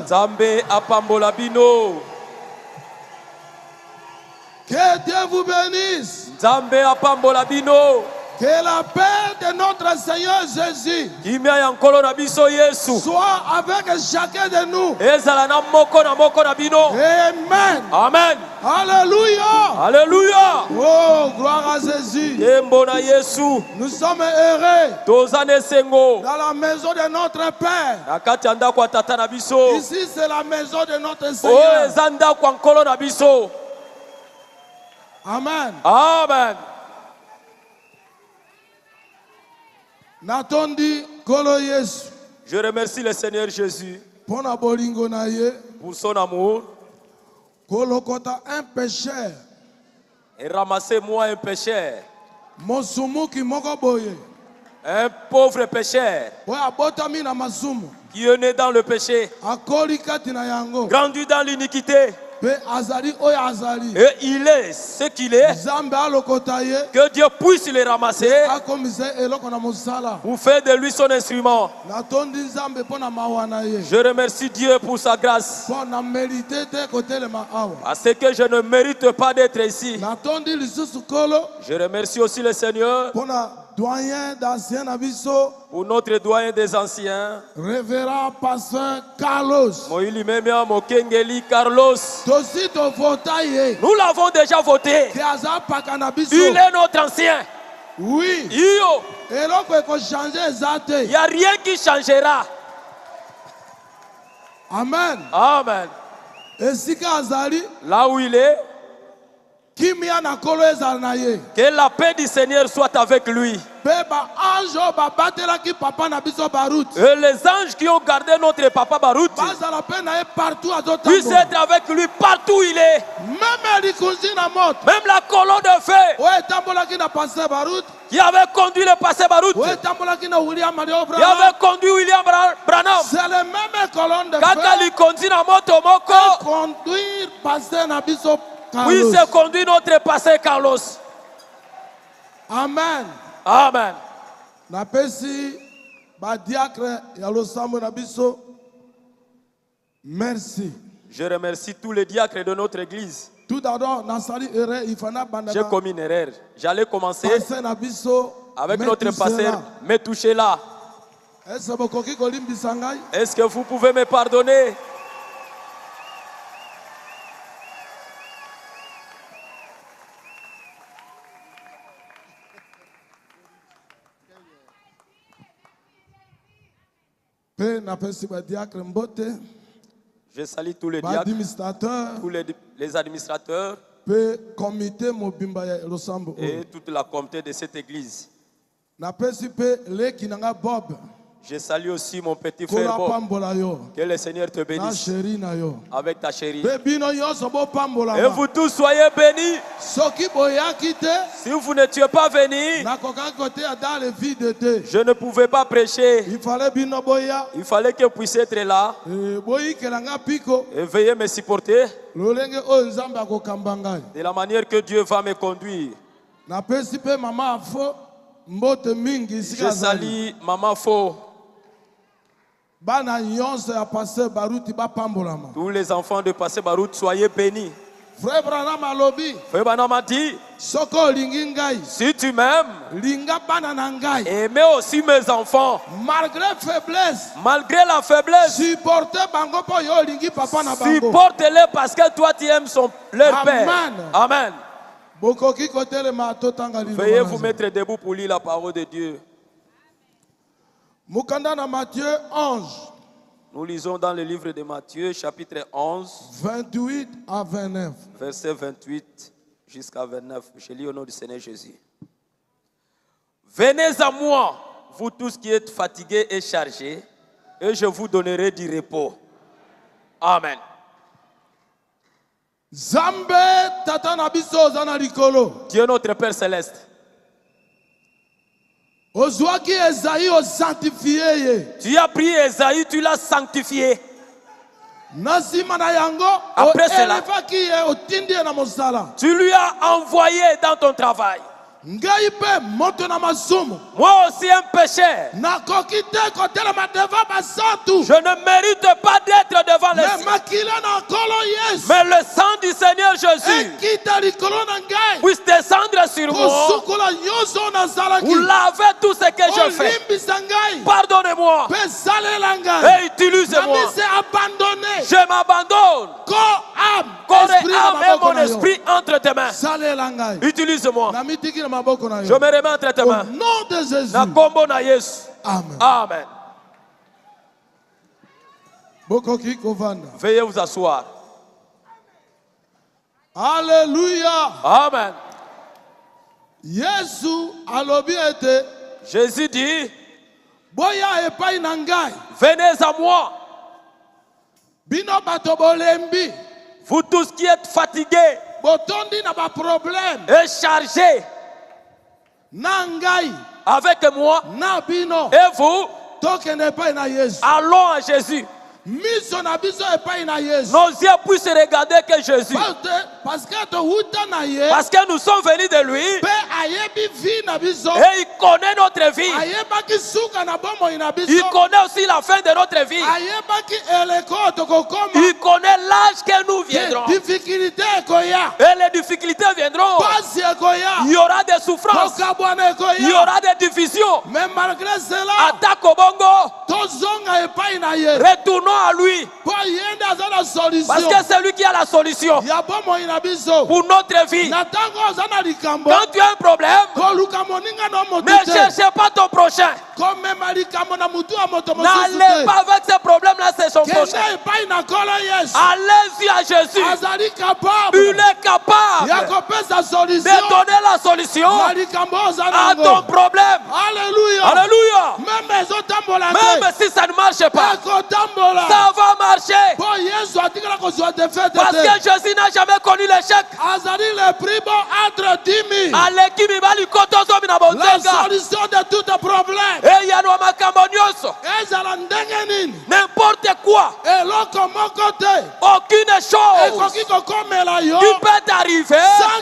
Nzambe apambola bino. Que Dieu vous bénisse. Nzambe apambola bino. Que la paix de notre Seigneur Jésus soit avec chacun de nous. Amen. Amen. Alléluia. Alléluia. Oh, gloire à Jésus. Nous sommes heureux dans la maison de notre Père. Ici, c'est la maison de notre Seigneur. Amen. Amen. Je remercie le Seigneur Jésus pour son amour. Un pécheur. Et ramassez-moi un pécheur. Un pauvre pécheur qui est né dans le péché, grandi dans l'iniquité. Et il est ce qu'il est. Que Dieu puisse le ramasser pour faire de lui son instrument. Je remercie Dieu pour sa grâce. Parce que je ne mérite pas d'être ici. Je remercie aussi le Seigneur pour notre doyen des anciens, révérend pasteur Carlos. Carlos. Nous l'avons déjà voté. Il est notre ancien. Oui. Il n'y a rien qui changera. Amen. Amen. Là où il est, que la paix du Seigneur soit avec lui. Et les anges qui ont gardé notre papa Barout puissent être avec lui partout où il est. Même la colonne de feu qui avait conduit le pasteur Barout, qui avait conduit William Branham, c'est la même colonne de feu conduire pasteur Nabiso Carlos. Puisse conduire notre pasteur Carlos. Amen. Amen. Merci. Je remercie tous les diacres de notre église. Tout d'abord, j'ai commis une erreur. J'allais commencer avec notre pasteur Metouchela. Est-ce que vous pouvez me pardonner? Je salue tous les diacres, tous les administrateurs et toute la communauté de cette église. Je salue aussi mon petit frère Bob. Que le Seigneur te bénisse avec ta chérie. Et vous tous soyez bénis. Si vous n'étiez pas venus, je ne pouvais pas prêcher. Il fallait que vous puissiez être là et veillez me supporter de la manière que Dieu va me conduire. Je salue Maman Fo. Tous les enfants de Pasteur Barout, soyez bénis. Frère Branham a dit, si tu m'aimes, aimez aussi mes enfants. Malgré la faiblesse, supporte-les parce que toi tu aimes leur père. Amen. Veuillez vous mettre debout pour lire la parole de Dieu. Nous lisons dans le livre de Matthieu, chapitre 11, 28 à 29. Verset 28 jusqu'à 29. Je lis au nom du Seigneur Jésus. Venez à moi, vous tous qui êtes fatigués et chargés, et je vous donnerai du repos. Amen. Dieu notre Père Céleste. Tu as pris Esaïe, tu l'as sanctifié. Après cela, tu lui as envoyé dans ton travail. Moi aussi un pécheur. Je ne mérite pas d'être devant les cieux. Mais le sang du Seigneur Jésus puisse descendre sur moi pour laver tout ce que je fais. Pardonnez-moi et utilisez-moi. Je m'abandonne. Corps et âme et mon esprit entre tes mains. Utilise-moi. Je me remets entre tes mains. Au nom de Jésus. Amen. Amen. Veuillez vous asseoir. Alléluia. Amen. Jésus dit, venez à moi. Vous tous qui êtes fatigués et chargés avec moi et vous, allons à Jésus. Nos yeux puissent regarder que Jésus. Parce que nous sommes venus de lui. Et il connaît notre vie. Il connaît aussi la fin de notre vie. Il connaît l'âge que nous viendrons. Et les difficultés viendront. Il y aura des souffrances. Il y aura des divisions. Mais malgré cela, attaque au bongo. Retournons à lui. Parce que c'est lui qui a la solution pour notre vie. Quand tu as un problème, ne cherchez pas ton prochain. N'allez pas avec ce problème-là, c'est son prochain. Allez-y à Jésus. Il est capable de donner la solution à ton problème. Alléluia. Alléluia. Même si ça ne marche pas, ça va marcher. Parce que Jésus n'a jamais connu l'échec. La solution de tout problème. N'importe quoi, aucune chose qui peut t'arriver sans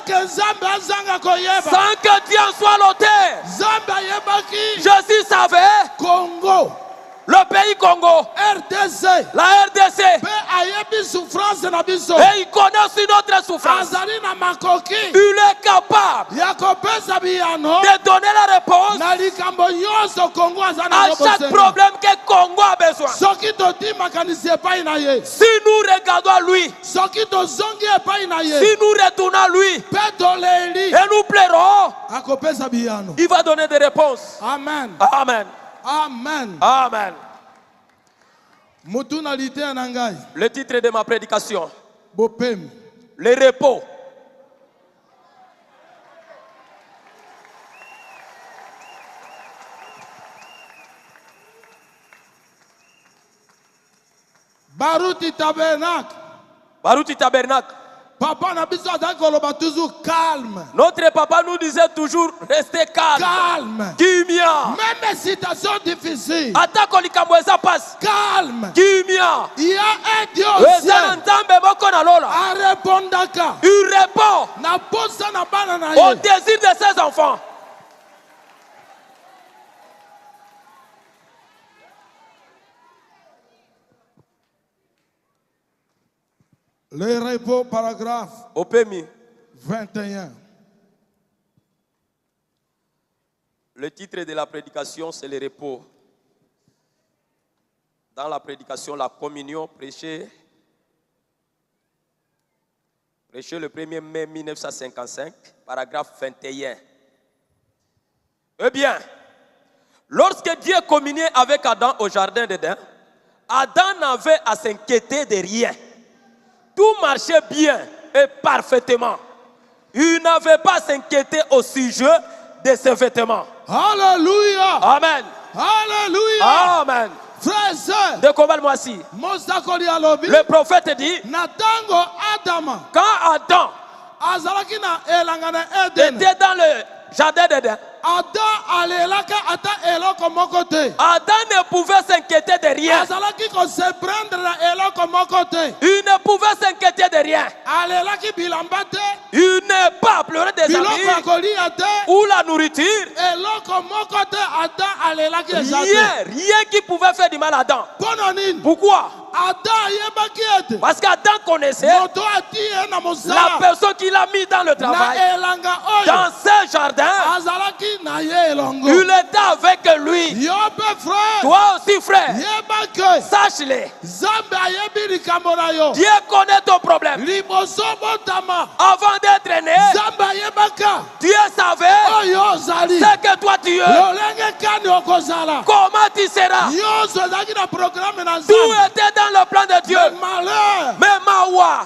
que Dieu en soit l'auteur. Jésus savait Congo, le pays Congo, RDC, la RDC, et il connaît aussi notre souffrance. Il est capable de donner la réponse à chaque problème que Congo a besoin. Si nous regardons à lui, si nous retournons à lui et nous plairons, il va donner des réponses. Amen. Amen. Amen. Amen. Le titre de ma prédication, le repos. Baruti tabernacle. Baruti tabernacle. Papa n'a pas toujours calme. Notre papa nous disait toujours restez calme. Calme. Kimia. Même situation difficile. Atako likamweza passe. Calme. Kimia. Il y a un Dieu au ciel. A répondaka. Il répond au désir de ses enfants. Le repos, paragraphe au PMI 21. Le titre de la prédication, c'est le repos. Dans la prédication, la communion prêchée le 1er mai 1955, paragraphe 21. Eh bien, lorsque Dieu communiait avec Adam au jardin d'Éden, Adam n'avait à s'inquiéter de rien. Tout marchait bien et parfaitement. Il n'avait pas à s'inquiéter au sujet de ses vêtements. Alléluia. Amen. Alléluia. Amen. Frères et sœurs, le prophète dit, quand Adam était dans le jardin d'Éden, Adam ne pouvait s'inquiéter de rien. Il ne pouvait s'inquiéter de rien. Il n'est pas pleuré des amis ou la nourriture. Rien qui pouvait faire du mal à Adam. Pourquoi? Parce qu'Adam connaissait la personne qu'il a mis dans le travail, dans ce jardin. Il était avec lui. Toi aussi, frère, sache-le. Dieu connaît ton problème. Avant d'être né, Dieu savait ce que toi tu es. Comment tu seras. Tout était dans le plan de Dieu. Mais Mawa,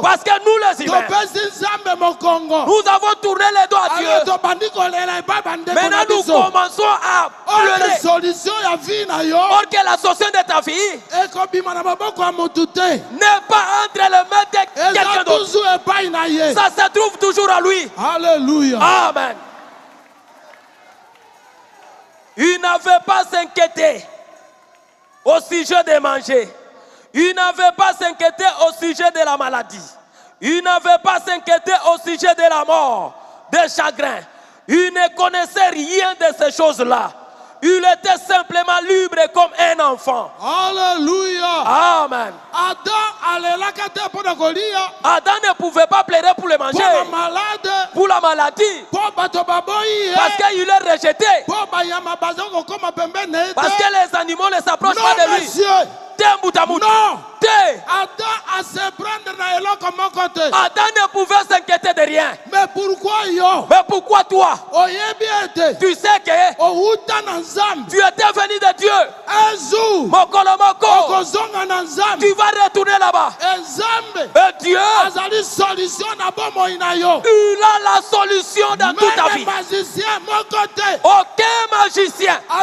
parce que nous les humains, nous avons tourné les doigts à Dieu. Maintenant nous commençons à pleurer. Or que la solution de ta vie n'est pas entre les mains de quelqu'un d'autre. Ça se trouve toujours à lui. Alléluia. Amen. Il n'avait pas à s'inquiéter au sujet de manger. Il n'avait pas à s'inquiéter au sujet de la maladie. Il n'avait pas à s'inquiéter au sujet de la mort, des chagrins. Il ne connaissait rien de ces choses-là. Il était simplement libre comme un enfant. Alléluia. Amen. Adam ne pouvait pas pleurer pour le manger. Pour la maladie. Parce qu'il est rejeté. Parce que les animaux ne s'approchent pas de lui. Non. Adam ne pouvait s'inquiéter de rien. Mais pourquoi toi? Tu sais que tu étais venu de Dieu. Un jour, tu vas retourner là-bas. Et Dieu, il a la solution dans toute ta vie. Aucun magicien qui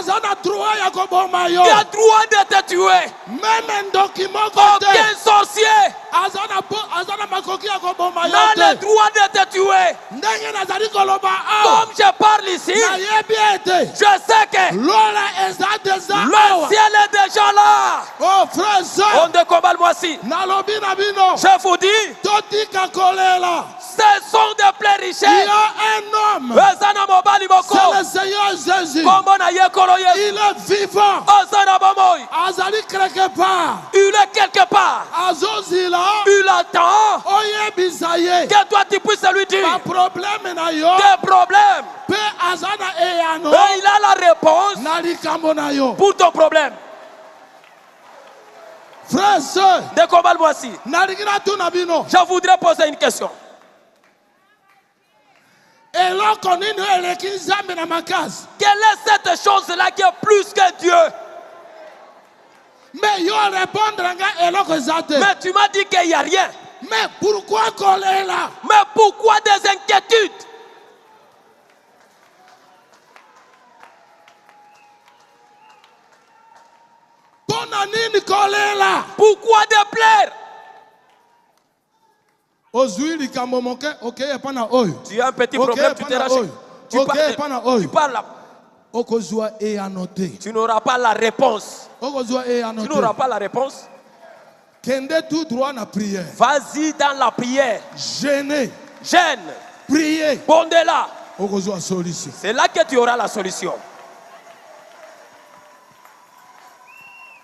a droit de te tuer. Aucun sorcier n'a le droit de te tuer. Comme je parle ici, je sais que le ciel est déjà là. Oh frère, on de combat moi si. Je vous dis, ce sont des plaies richesses. Il y a un homme, c'est le Seigneur Jésus. Il est vivant. Il est quelque part. Il attend que toi tu puisses lui dire tes problèmes. Et il a la réponse pour ton problème. Frère, sœur, je voudrais poser une question. Quelle est cette chose-là qui est plus que Dieu? Mais tu m'as dit qu'il n'y a rien. Mais pourquoi colère? Mais pourquoi des inquiétudes? Pourquoi déplaire? Tu as un petit problème, tu t'es raché. Tu parles là. Tu n'auras pas la réponse. Tu n'auras pas la réponse. Vas-y dans la prière. Gêne. Prier. Bondez-la. C'est là que tu auras la solution.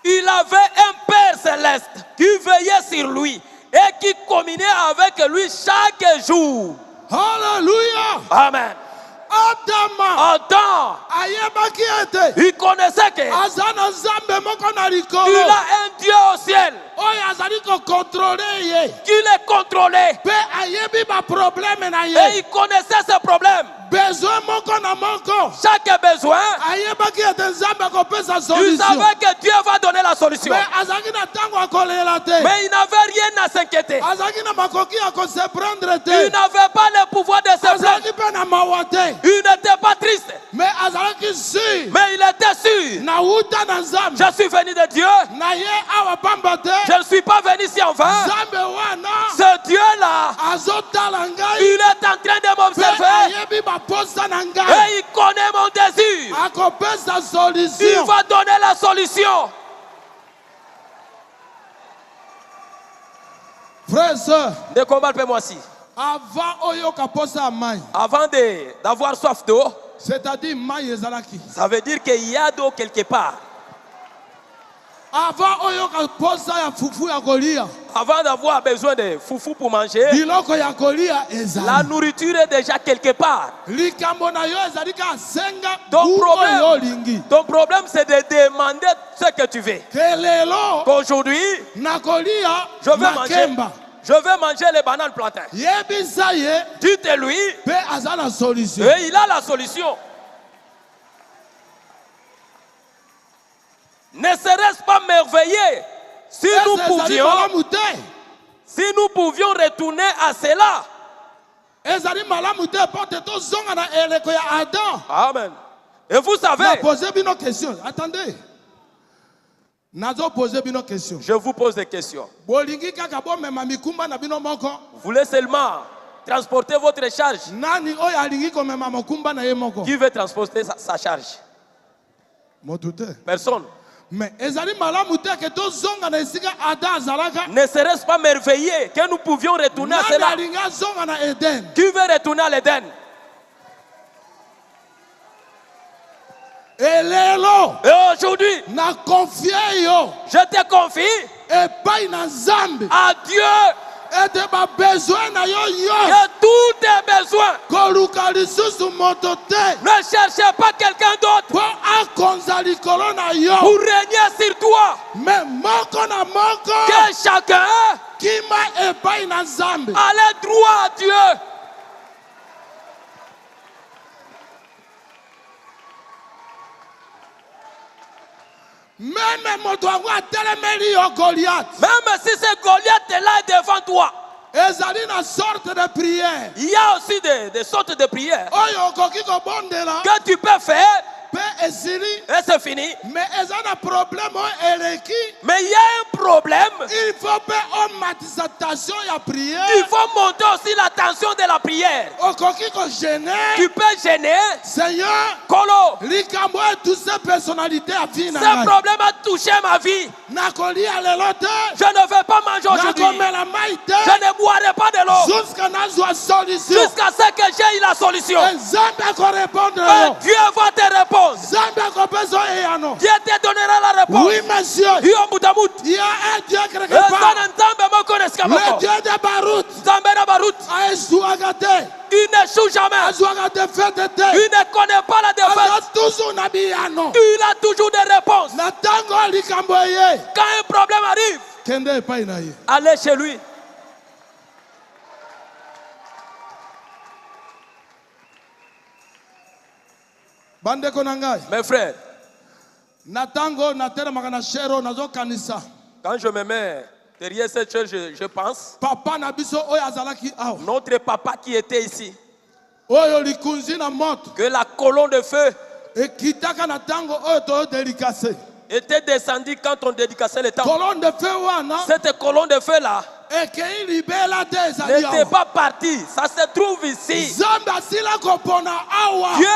Il avait un Père céleste qui veillait sur lui et qui communiait avec lui chaque jour. Alléluia. Amen. Adam, il connaissait qu'il a un Dieu au ciel qui les contrôlait et il connaissait ses problèmes. Chaque besoin, il savait que Dieu va donner la solution. Mais il n'avait rien à s'inquiéter. Il n'avait pas le pouvoir de se plaindre. Il n'était pas triste. Mais il était sûr. Je suis venu de Dieu. Je ne suis pas venu ici en vain. Ce Dieu-là, il est en train de m'observer. Et il connaît mon désir. Il va donner la solution. Frères et sœurs, ne combattez pas moi aussi. Avant d'avoir soif d'eau, c'est-à-dire ça veut dire qu'il y a d'eau quelque part. Avant d'avoir besoin de foufou pour manger, la nourriture est déjà quelque part. Ton problème c'est de demander ce que tu veux. Qu'aujourd'hui, je veux manger les bananes plantains. Dites-lui, et il a la solution. Ne serait-ce pas merveilleux si nous pouvions retourner à cela? Amen. Et vous savez, attendez. Je vous pose des questions. Vous voulez seulement transporter votre charge? Qui veut transporter sa charge? Personne. Mais ne serait-ce pas merveilleux que nous pouvions retourner à cela? Qui veut retourner à l'Éden? Et aujourd'hui, je te confie à Dieu et tous tes besoins. Ne cherchez pas quelqu'un d'autre pour régner sur toi. Que chacun allait droit à Dieu. Même si c'est Goliath est là devant toi, il y a de prière. Il y a aussi des sortes de prières que tu peux faire. Et c'est fini. Mais il y a un problème. Il faut monter aussi la tension de la prière. Tu peux gêner. Seigneur, Kolo, ces personnalités ce problème a touché ma vie. Je ne vais pas manger aujourd'hui. Je ne boirai pas de l'eau jusqu'à ce que j'ai eu la solution. Et Dieu va te répondre. Dieu te donnera la réponse. Oui, monsieur. Il y a un Dieu quelque part. Le Dieu de Barout. Il n'échoue jamais. Il ne connaît pas la défaite. Il a toujours des réponses. Quand un problème arrive, allez chez lui. Mes frères, quand je me mets derrière cette chose, je pense, notre papa qui était ici, que la colonne de feu était descendu quand on dédicaçait le temple. Colonne de feu wana. Cette colonne de feu là n'était pas partie. Ça se trouve ici. Dieu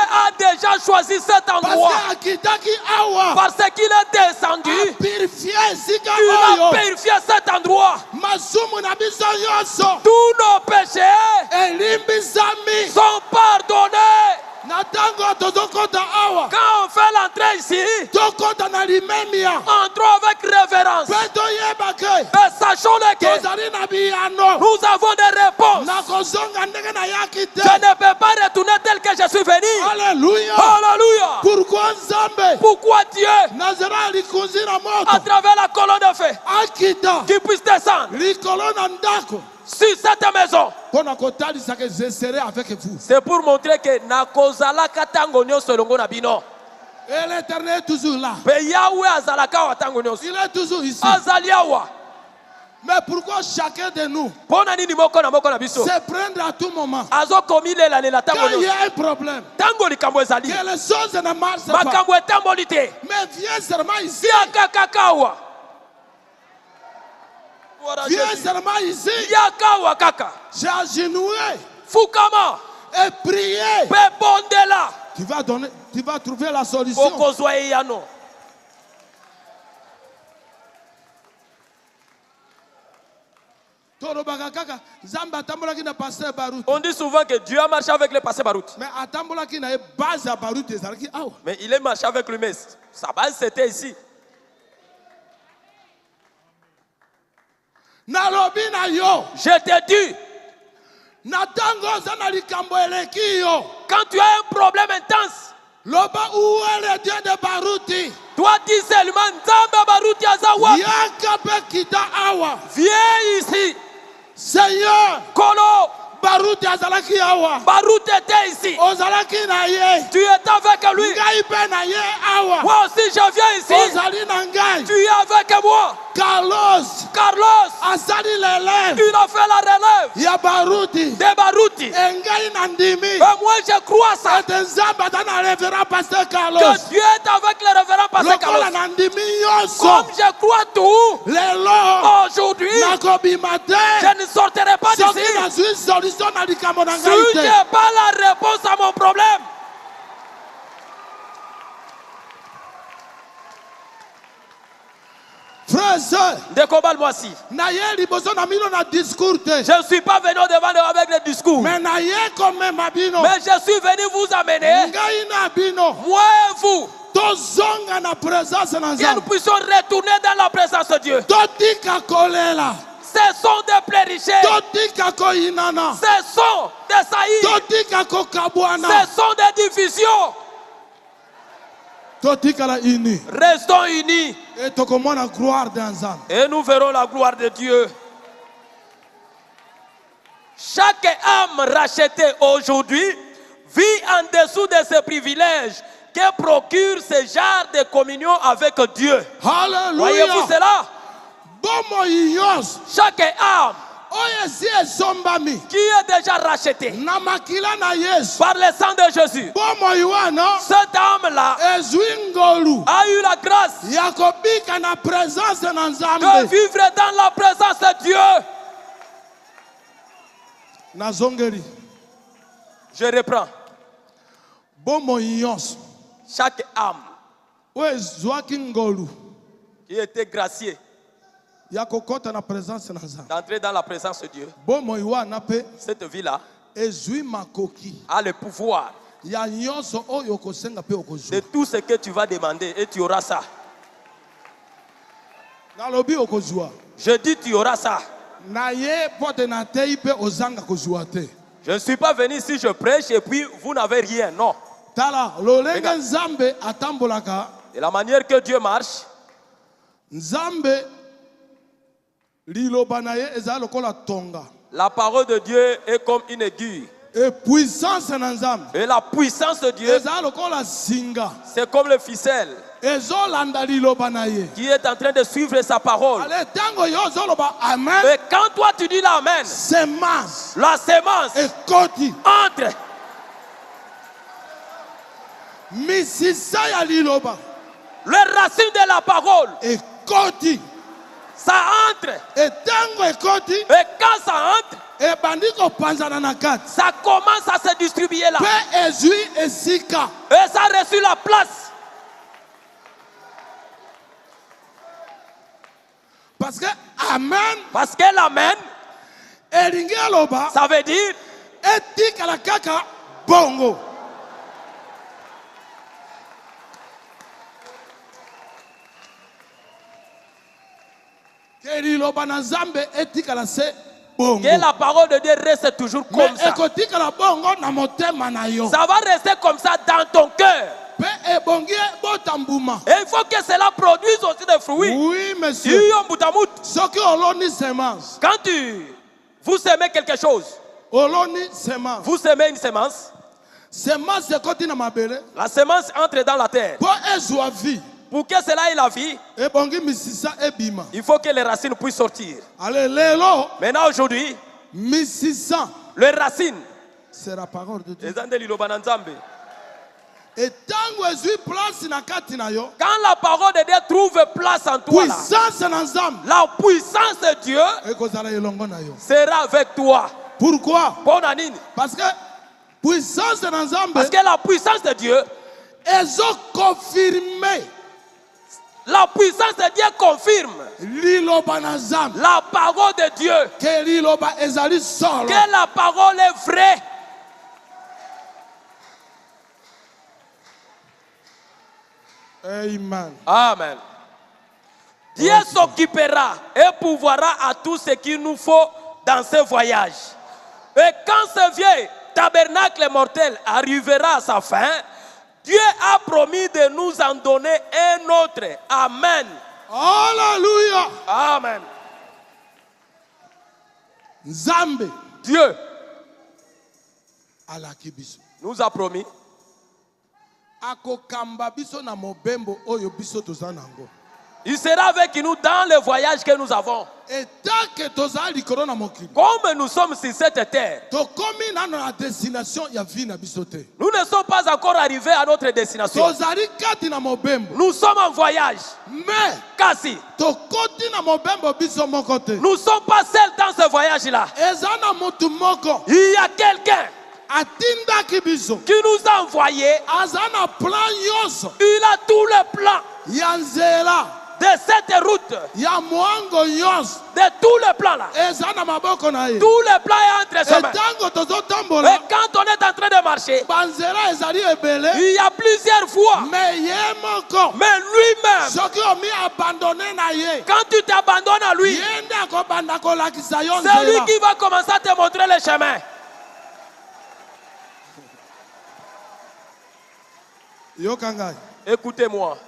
a déjà choisi cet endroit. Parce qu'il est descendu. Il a purifié cet endroit. Tous nos péchés sont pardonnés. Quand on fait l'entrée ici, entrons avec révérence. Mais sachons-le que nous avons des réponses. Je ne peux pas retourner tel que je suis venu. Alléluia. Alléluia. Pourquoi Dieu, à travers la colonne de feu, qui puisse descendre sur cette maison? C'est pour montrer que nakozala katango nyoso longo na bino. Et l'Éternel est toujours là. Il est toujours ici. Mais pourquoi chacun de nous se prendre à tout moment quand il y a un problème, que les choses ne marchent pas, mais viens seulement ici. Viens seulement ici. J'ai agenouillé et prié. Tu vas trouver la solution. On dit souvent que Dieu a marché avec le pasteur Barout. Mais il est marché avec lui-même. Sa base c'était ici. Je te dis, quand tu as un problème intense, toi dis seulement Nzamba Baruti Azawa. Viens ici. Seigneur, Kolo Baruti azalaki awa. Baruti était ici. Ozalaki na ye. Tu es avec lui. Ngai pe na ye awa. Moi aussi je viens ici. Ozali na ngai. Tu es avec moi. Carlos asali lele. Il a fait la relève. Ya Baruti. De Baruti. Ngai na ndimi. Et moi je crois ça. Et Nzamba na révérend pasteur Carlos. Que Dieu est avec le révérend pasteur Carlos. Comme je crois tout. Aujourd'hui. Je ne sortirai pas d'ici. Si je n'ai pas la réponse à mon problème. Frère et soeur, je ne suis pas venu devant avec des discours. Mais je suis venu vous amener. Moi et vous. Que nous puissions retourner dans la présence de Dieu. Cessons de pleuricher. Cessons de saillir. Cessons de divisions. Restons unis. Et nous verrons la gloire de Dieu. Chaque âme rachetée aujourd'hui vit en dessous de ses privilèges que procure ce genre de communion avec Dieu. Alléluia. Voyez-vous cela? Chaque âme qui est déjà rachetée par le sang de Jésus, cette âme-là a eu la grâce de vivre dans la présence de Dieu. Je reprends. Chaque âme qui était graciée d'entrer dans la présence de Dieu, cette vie-là a le pouvoir de tout ce que tu vas demander et tu auras ça. Je dis tu auras ça. Je ne suis pas venu ici, je prêche et puis vous n'avez rien, non. De la manière que Dieu marche, la parole de Dieu est comme une aiguille. Et la puissance de Dieu, c'est comme le ficelle qui est en train de suivre sa parole. Et quand toi tu dis l'amen, la sémence entre. les racines de la parole, ekoti, ça entre. etango ekoti, Et quand ça entre, ebandi kopanzana na kati, ça commence à se distribuer là. pe ezwi esika. Et ça a reçu la place. Parce que amen, Parce que l'amen, elingi aloba, ça veut dire etikala kaka bongo. Que la parole de Dieu reste toujours comme ça. Ça va rester comme ça dans ton cœur. Et il faut que cela produise aussi des fruits. Oui, monsieur. Quand vous semez quelque chose, vous semez une semence. La semence entre dans la terre. Pour que cela ait la vie, il faut que les racines puissent sortir. Maintenant, aujourd'hui, les racines, c'est la parole de Dieu. Quand la parole de Dieu trouve place en toi, la puissance de Dieu sera avec toi. Pourquoi? Parce que la puissance de Dieu est confirmée. La puissance de Dieu confirme la parole de Dieu. Que la parole est vraie. Amen. Amen. Dieu s'occupera et pourvoira à tout ce qu'il nous faut dans ce voyage. Et quand ce vieux tabernacle mortel arrivera à sa fin, Dieu a promis de nous en donner un autre. Amen. Alléluia. Amen. Nzambe. Dieu nous a promis. Il sera avec nous dans le voyage que nous avons. Comme nous sommes sur cette terre, nous ne sommes pas encore arrivés à notre destination. Nous sommes en voyage. Mais Kasi, nous ne sommes pas seuls dans ce voyage-là. Il y a quelqu'un qui nous a envoyés. Il a tous les plans de cette route, de tous les plans là. Tous les plans est entre ses mains. Et quand on est en train de marcher, il y a plusieurs fois. Mais lui-même, quand tu t'abandonnes à lui, c'est lui qui va commencer à te montrer le chemin. Écoutez-moi.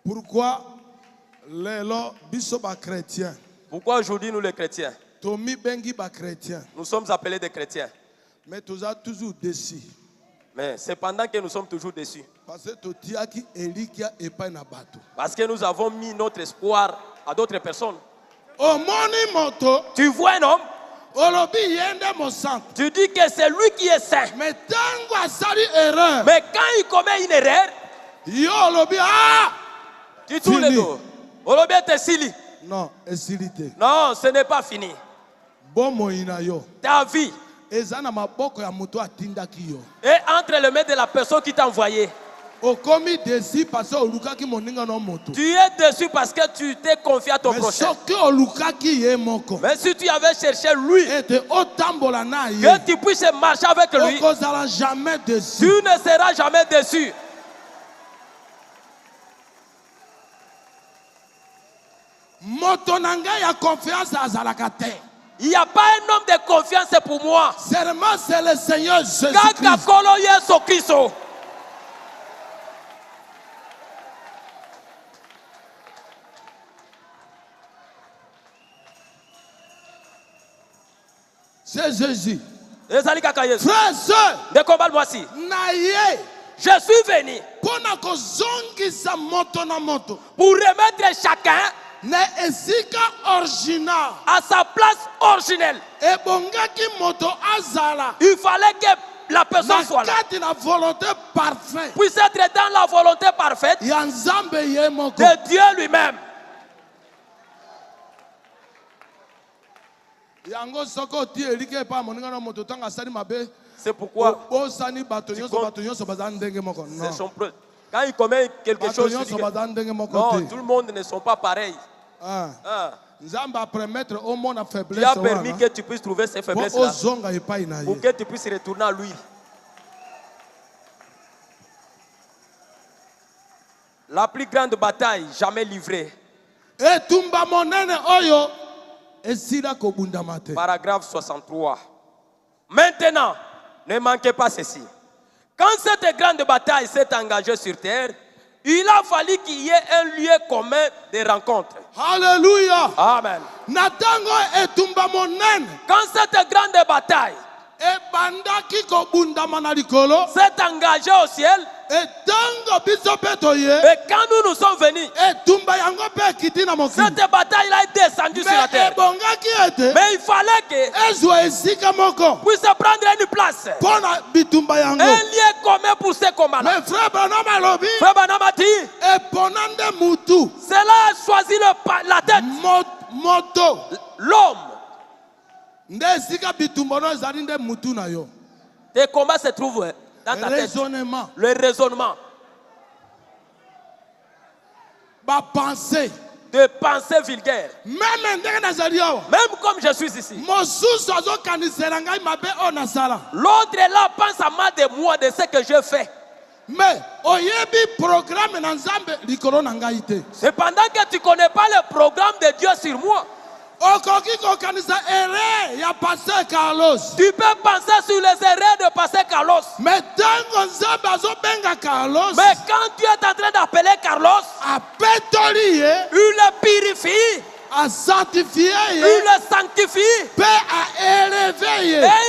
Pourquoi Pourquoi aujourd'hui nous les chrétiens, nous sommes appelés des chrétiens, mais toujours déçus. Mais cependant que nous sommes toujours déçus. Parce que nous avons mis notre espoir à d'autres personnes. Tu vois un homme, tu dis que c'est lui qui est saint. Mais quand il commet une erreur, tu tournes le dos. Non, non, ce n'est pas fini. Ta vie est entre les mains de la personne qui t'a envoyé. Tu es déçu parce que tu t'es confié à ton prochain. Mais si tu avais cherché lui, que tu puisses marcher avec lui, tu ne seras jamais déçu. Il n'y a pas un homme de confiance pour moi. Seulement c'est le Seigneur Jésus-Christ. C'est Jésus. Frère et sœur, je suis venu pour remettre chacun à sa place originelle. Il fallait que la personne soit là. Puisse être dans la volonté parfaite de Dieu lui-même. C'est pourquoi quand il commet quelque chose, non, tout le monde ne sont pas pareils. Dieu a permis que tu puisses trouver ces faiblesses-là pour que tu puisses retourner à lui. La plus grande bataille jamais livrée. Paragraphe 63. Maintenant, ne manquez pas ceci. Quand cette grande bataille s'est engagée sur terre, il a fallu qu'il y ait un lieu commun de rencontre. Alléluia. Amen. Quand cette grande bataille s'est engagée au ciel, et quand nous sommes venus, cette bataille a été descendue sur la terre. Mais il fallait que puisse prendre une place, un lieu commun pour ces combats-là. Frère Branham a dit, cela a choisi la tête, l'homme. Tes combats se trouvent dans ta tête. Le raisonnement. De pensée vulgaire. Même comme je suis ici. L'autre est là, pense à moi de moi, de ce que je fais. Cependant que tu ne connais pas le programme de Dieu sur moi. Tu peux penser sur les erreurs de passer Carlos. Mais quand tu es en train d'appeler Carlos, il le purifie, il le sanctifie, et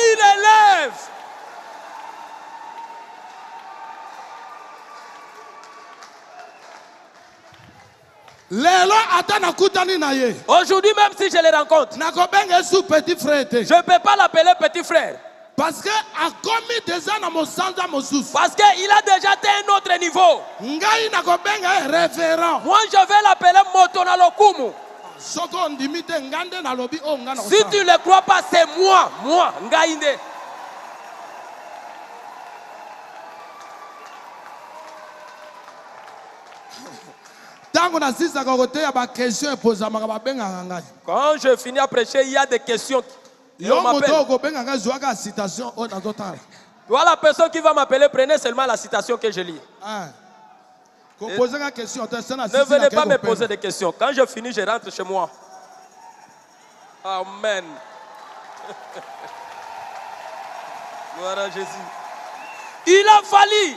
il élève. Aujourd'hui, même si je le rencontre, je ne peux pas l'appeler petit frère. Parce qu'il a déjà atteint un autre niveau. Moi, je vais l'appeler Motonalokumu. Si tu ne le crois pas, c'est moi, Ngaïne. Quand je finis à prêcher, il y a des questions. Toi, la personne qui va m'appeler, prenez seulement la citation que je lis. Ne venez pas me poser des questions. Quand je finis, je rentre chez moi. Amen. Gloire à Jésus. Il a fallu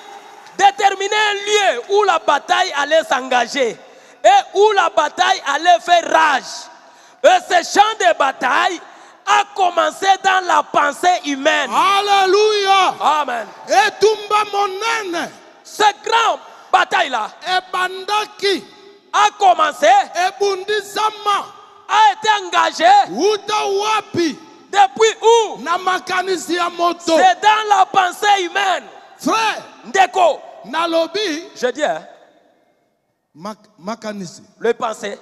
déterminer un lieu où la bataille allait s'engager et où la bataille allait faire rage. Et ce champ de bataille a commencé dans la pensée humaine. Alléluia. Amen. Cette grande bataille-là a commencé, a été engagée depuis où? C'est dans la pensée humaine. Frère, Ndeko. Nalobi. Je dis, hein? Le pensée.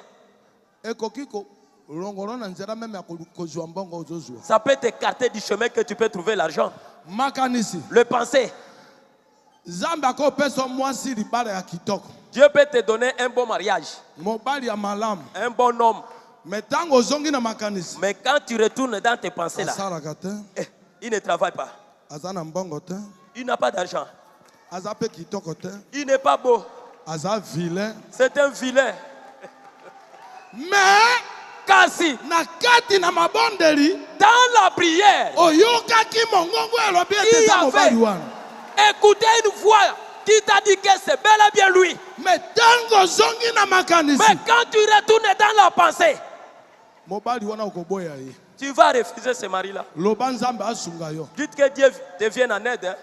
Ça peut t'écarter du chemin que tu peux trouver l'argent. Le pensée. Dieu peut te donner un bon mariage. Un bon homme. Mais quand tu retournes dans tes pensées là, il ne travaille pas. Il n'a pas d'argent. Il n'est pas beau. C'est un vilain. Mais kasi dans la prière, il y avait écouté une voix qui t'a dit que c'est bel et bien lui. Mais quand tu retournes dans la pensée, tu vas refuser ce mari-là. Dites que Dieu te vienne en aide.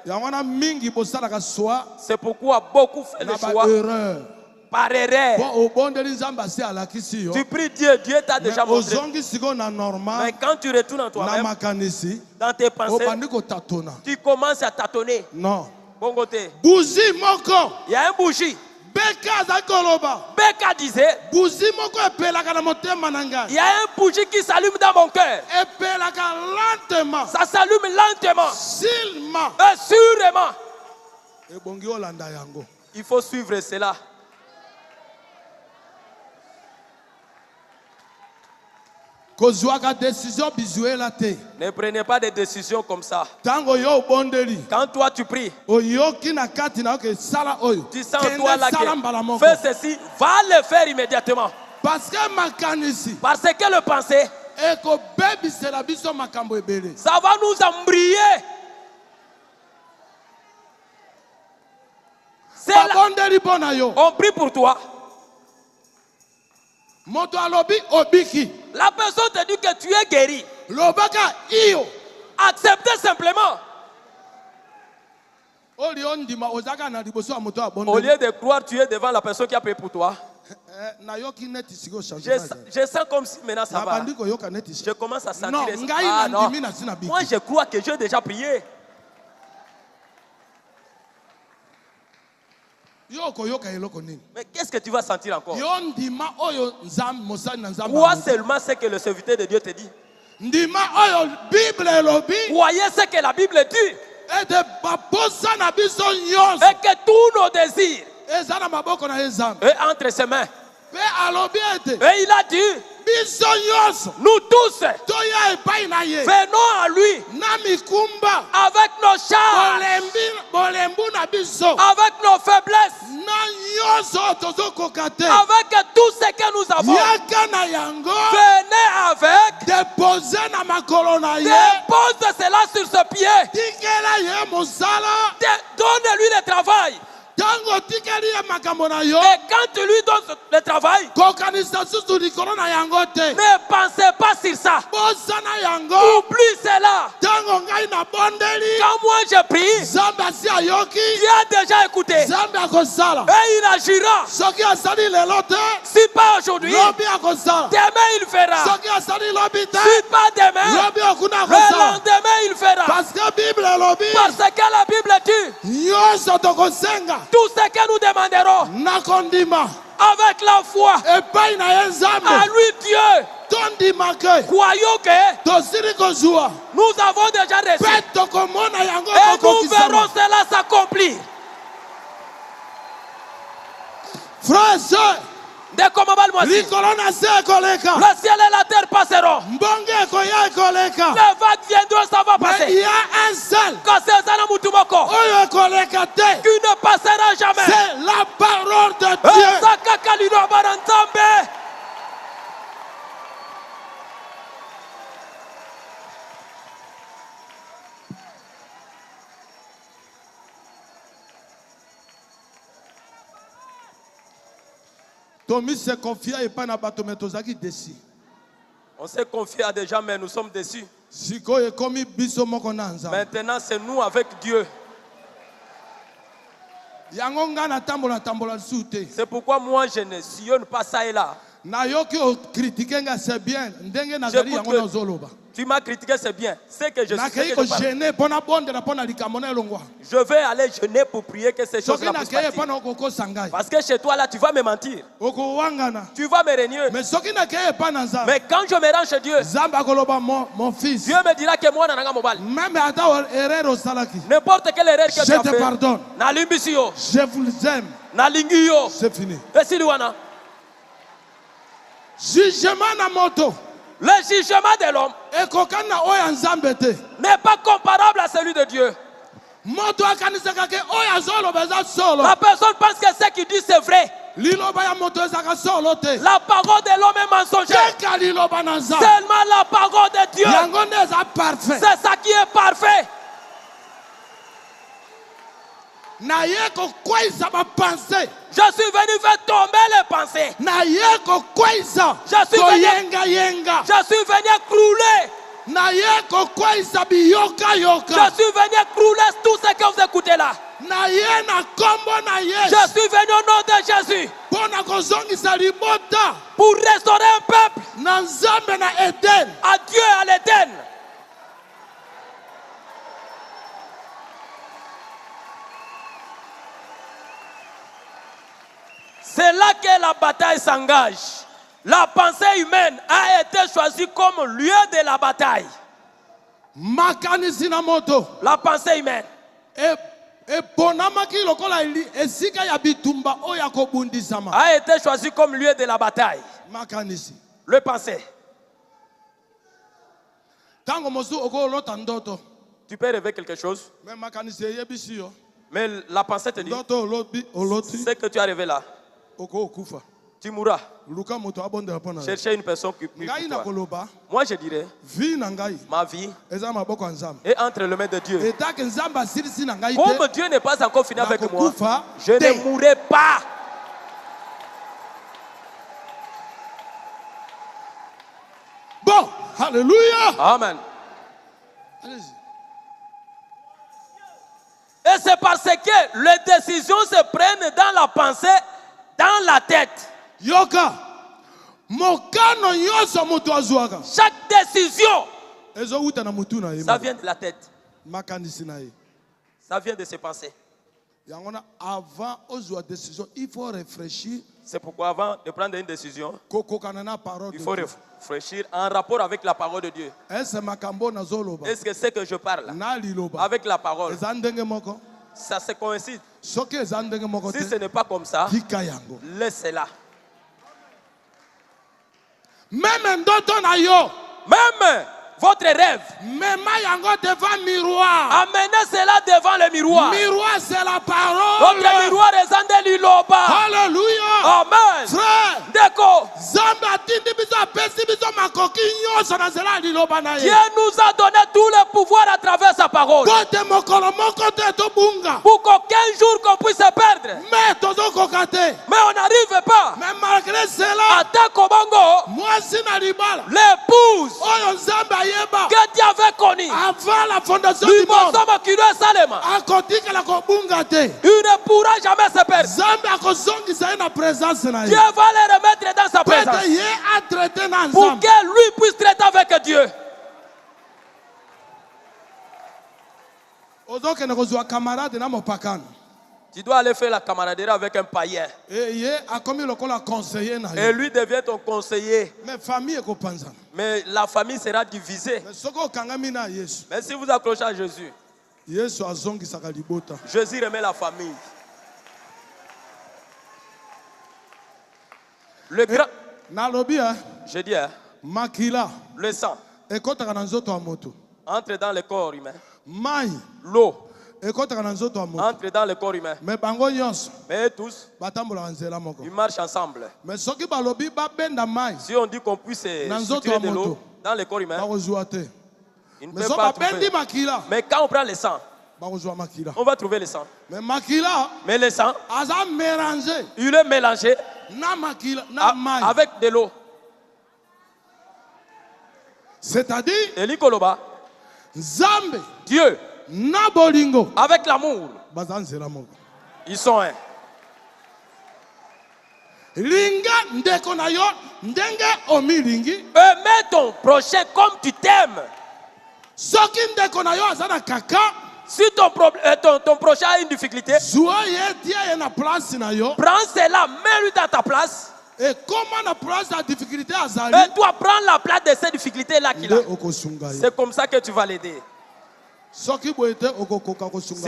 C'est pourquoi beaucoup font le choix par erreur. Tu pries Dieu, Dieu t'a déjà montré. Mais quand tu retournes en toi-même, dans tes pensées, tu commences à tâtonner. Non. Bon côté. Bougie moko. Il y a un bougie. Beka disait, il y a un bougie qui s'allume dans mon cœur. Ça s'allume lentement. Sûrement. Il faut suivre cela. Ne prenez pas des décisions comme ça. Quand toi tu pries, tu sens toi là que fais ceci, va le faire immédiatement. Parce que le pensée, ça va nous embrayer. On prie pour toi. La personne te dit que tu es guéri. Acceptez simplement. Au lieu de croire, tu es devant la personne qui a prié pour toi. Je sens comme si maintenant ça va. Je commence à sentir. Ah non. Moi je crois que j'ai déjà prié. Mais qu'est-ce que tu vas sentir encore? Crois seulement ce que le serviteur de Dieu te dit. Croyez ce que la Bible dit. Et que tous nos désirs est entre ses mains. Et il a dit, nous tous venons à lui avec nos chars, avec nos faiblesses, avec tout ce que nous avons. Venez avec, dépose cela sur ce pied, donne-lui le travail. Et quand tu lui donnes le travail, ne pensez pas sur ça. Oublie cela. Quand moi je prie, Dieu a déjà écouté. Et il agira. Si pas aujourd'hui, demain il fera. Si pas demain, le lendemain il fera. Parce que la Bible dit, tout ce que nous demanderons avec la foi à lui Dieu, croyons que nous avons déjà reçu et nous verrons cela s'accomplir. Frères et sœurs, le ciel et la terre passeront. Les vagues viendront, ça va passer. Mais il y a un seul qui ne passera jamais. C'est la parole de Dieu. On s'est confié à des gens, mais nous sommes déçus. Maintenant, c'est nous avec Dieu. C'est pourquoi moi, je ne sillonne pas ça et là. Tu m'as critiqué, c'est bien. C'est que je sais que je vais aller jeûner pour prier que ces choses-là puissent partir. Parce que chez toi, là, tu vas me mentir. Tu vas me régner. Mais quand je me rends chez Dieu, Dieu me dira que moi, n'importe quelle erreur que tu as fait, je te pardonne. Je vous aime. C'est fini. Jugement na moto. Le jugement de l'homme n'est pas comparable à celui de Dieu. La personne pense que ce qu'il dit c'est vrai. La parole de l'homme est mensongère. Seulement la parole de Dieu, c'est ça qui est parfait. Je suis venu faire tomber les pensées. Je suis venu crouler. Je suis venu crouler tout ce que vous écoutez là. Je suis venu au nom de Jésus pour restaurer un peuple à Dieu à l'Éden. C'est là que la bataille s'engage. La pensée humaine a été choisie comme lieu de la bataille. La pensée humaine. A été choisi comme lieu de la bataille. Le pensée. Tu peux rêver quelque chose. Mais la pensée te dit ce que tu as rêvé là. Tu mourras. Cherchez une personne qui prie pour toi. Moi je dirais, ma vie est entre les mains de Dieu. Comme Dieu n'est pas encore fini avec moi, je ne mourrai pas. Bon, alléluia. Amen. Et c'est parce que les décisions se prennent dans la pensée, dans la tête. Yoka. Chaque décision, ça vient de la tête. Ça vient de ses pensées. Avant il faut réfléchir. C'est pourquoi avant de prendre une décision, il faut réfléchir en rapport avec la parole de Dieu. Est-ce que c'est que je parle avec la parole? Ça se coïncide. Si ce n'est pas comme ça, laissez-la. Même votre rêve, amenez cela devant le miroir. Miroir, c'est la parole. Votre miroir est en Liloba. Alléluia. Amen. Frère, D'accord. Dieu nous a donné tout le pouvoir à travers sa parole. Pour qu'aucun jour qu'on puisse se perdre. Mais on n'arrive pas. Mais malgré cela, l'épouse que Dieu avait connue avant la fondation du du monde, il ne pourra jamais se perdre. Dieu va les remettre dans sa présence pour que lui puisse traiter avec Dieu. Tu dois aller faire la camaraderie avec un païen. Et lui devient ton conseiller. Mais la famille sera divisée. Mais si vous accrochez à Jésus, Jésus remet la famille. Le grand... Je dis, le sang entre dans le corps humain. L'eau entre dans le corps humain. Mais tous, ils marchent ensemble. Si on dit qu'on puisse soutirer de l'eau dans le corps humain, il ne peut pas trouver. Mais quand on prend le sang, on va trouver le sang. Mais le sang, il est mélangé avec de l'eau. C'est-à-dire, Dieu, avec l'amour, ils sont un. Aimez ton prochain comme tu t'aimes. Si ton prochain a une difficulté, prends cela, mets-lui dans ta place. Et comment la place de la difficulté à Zali? Et toi, prends la place de cette difficulté-là qu'il a. C'est comme ça que tu vas l'aider. Si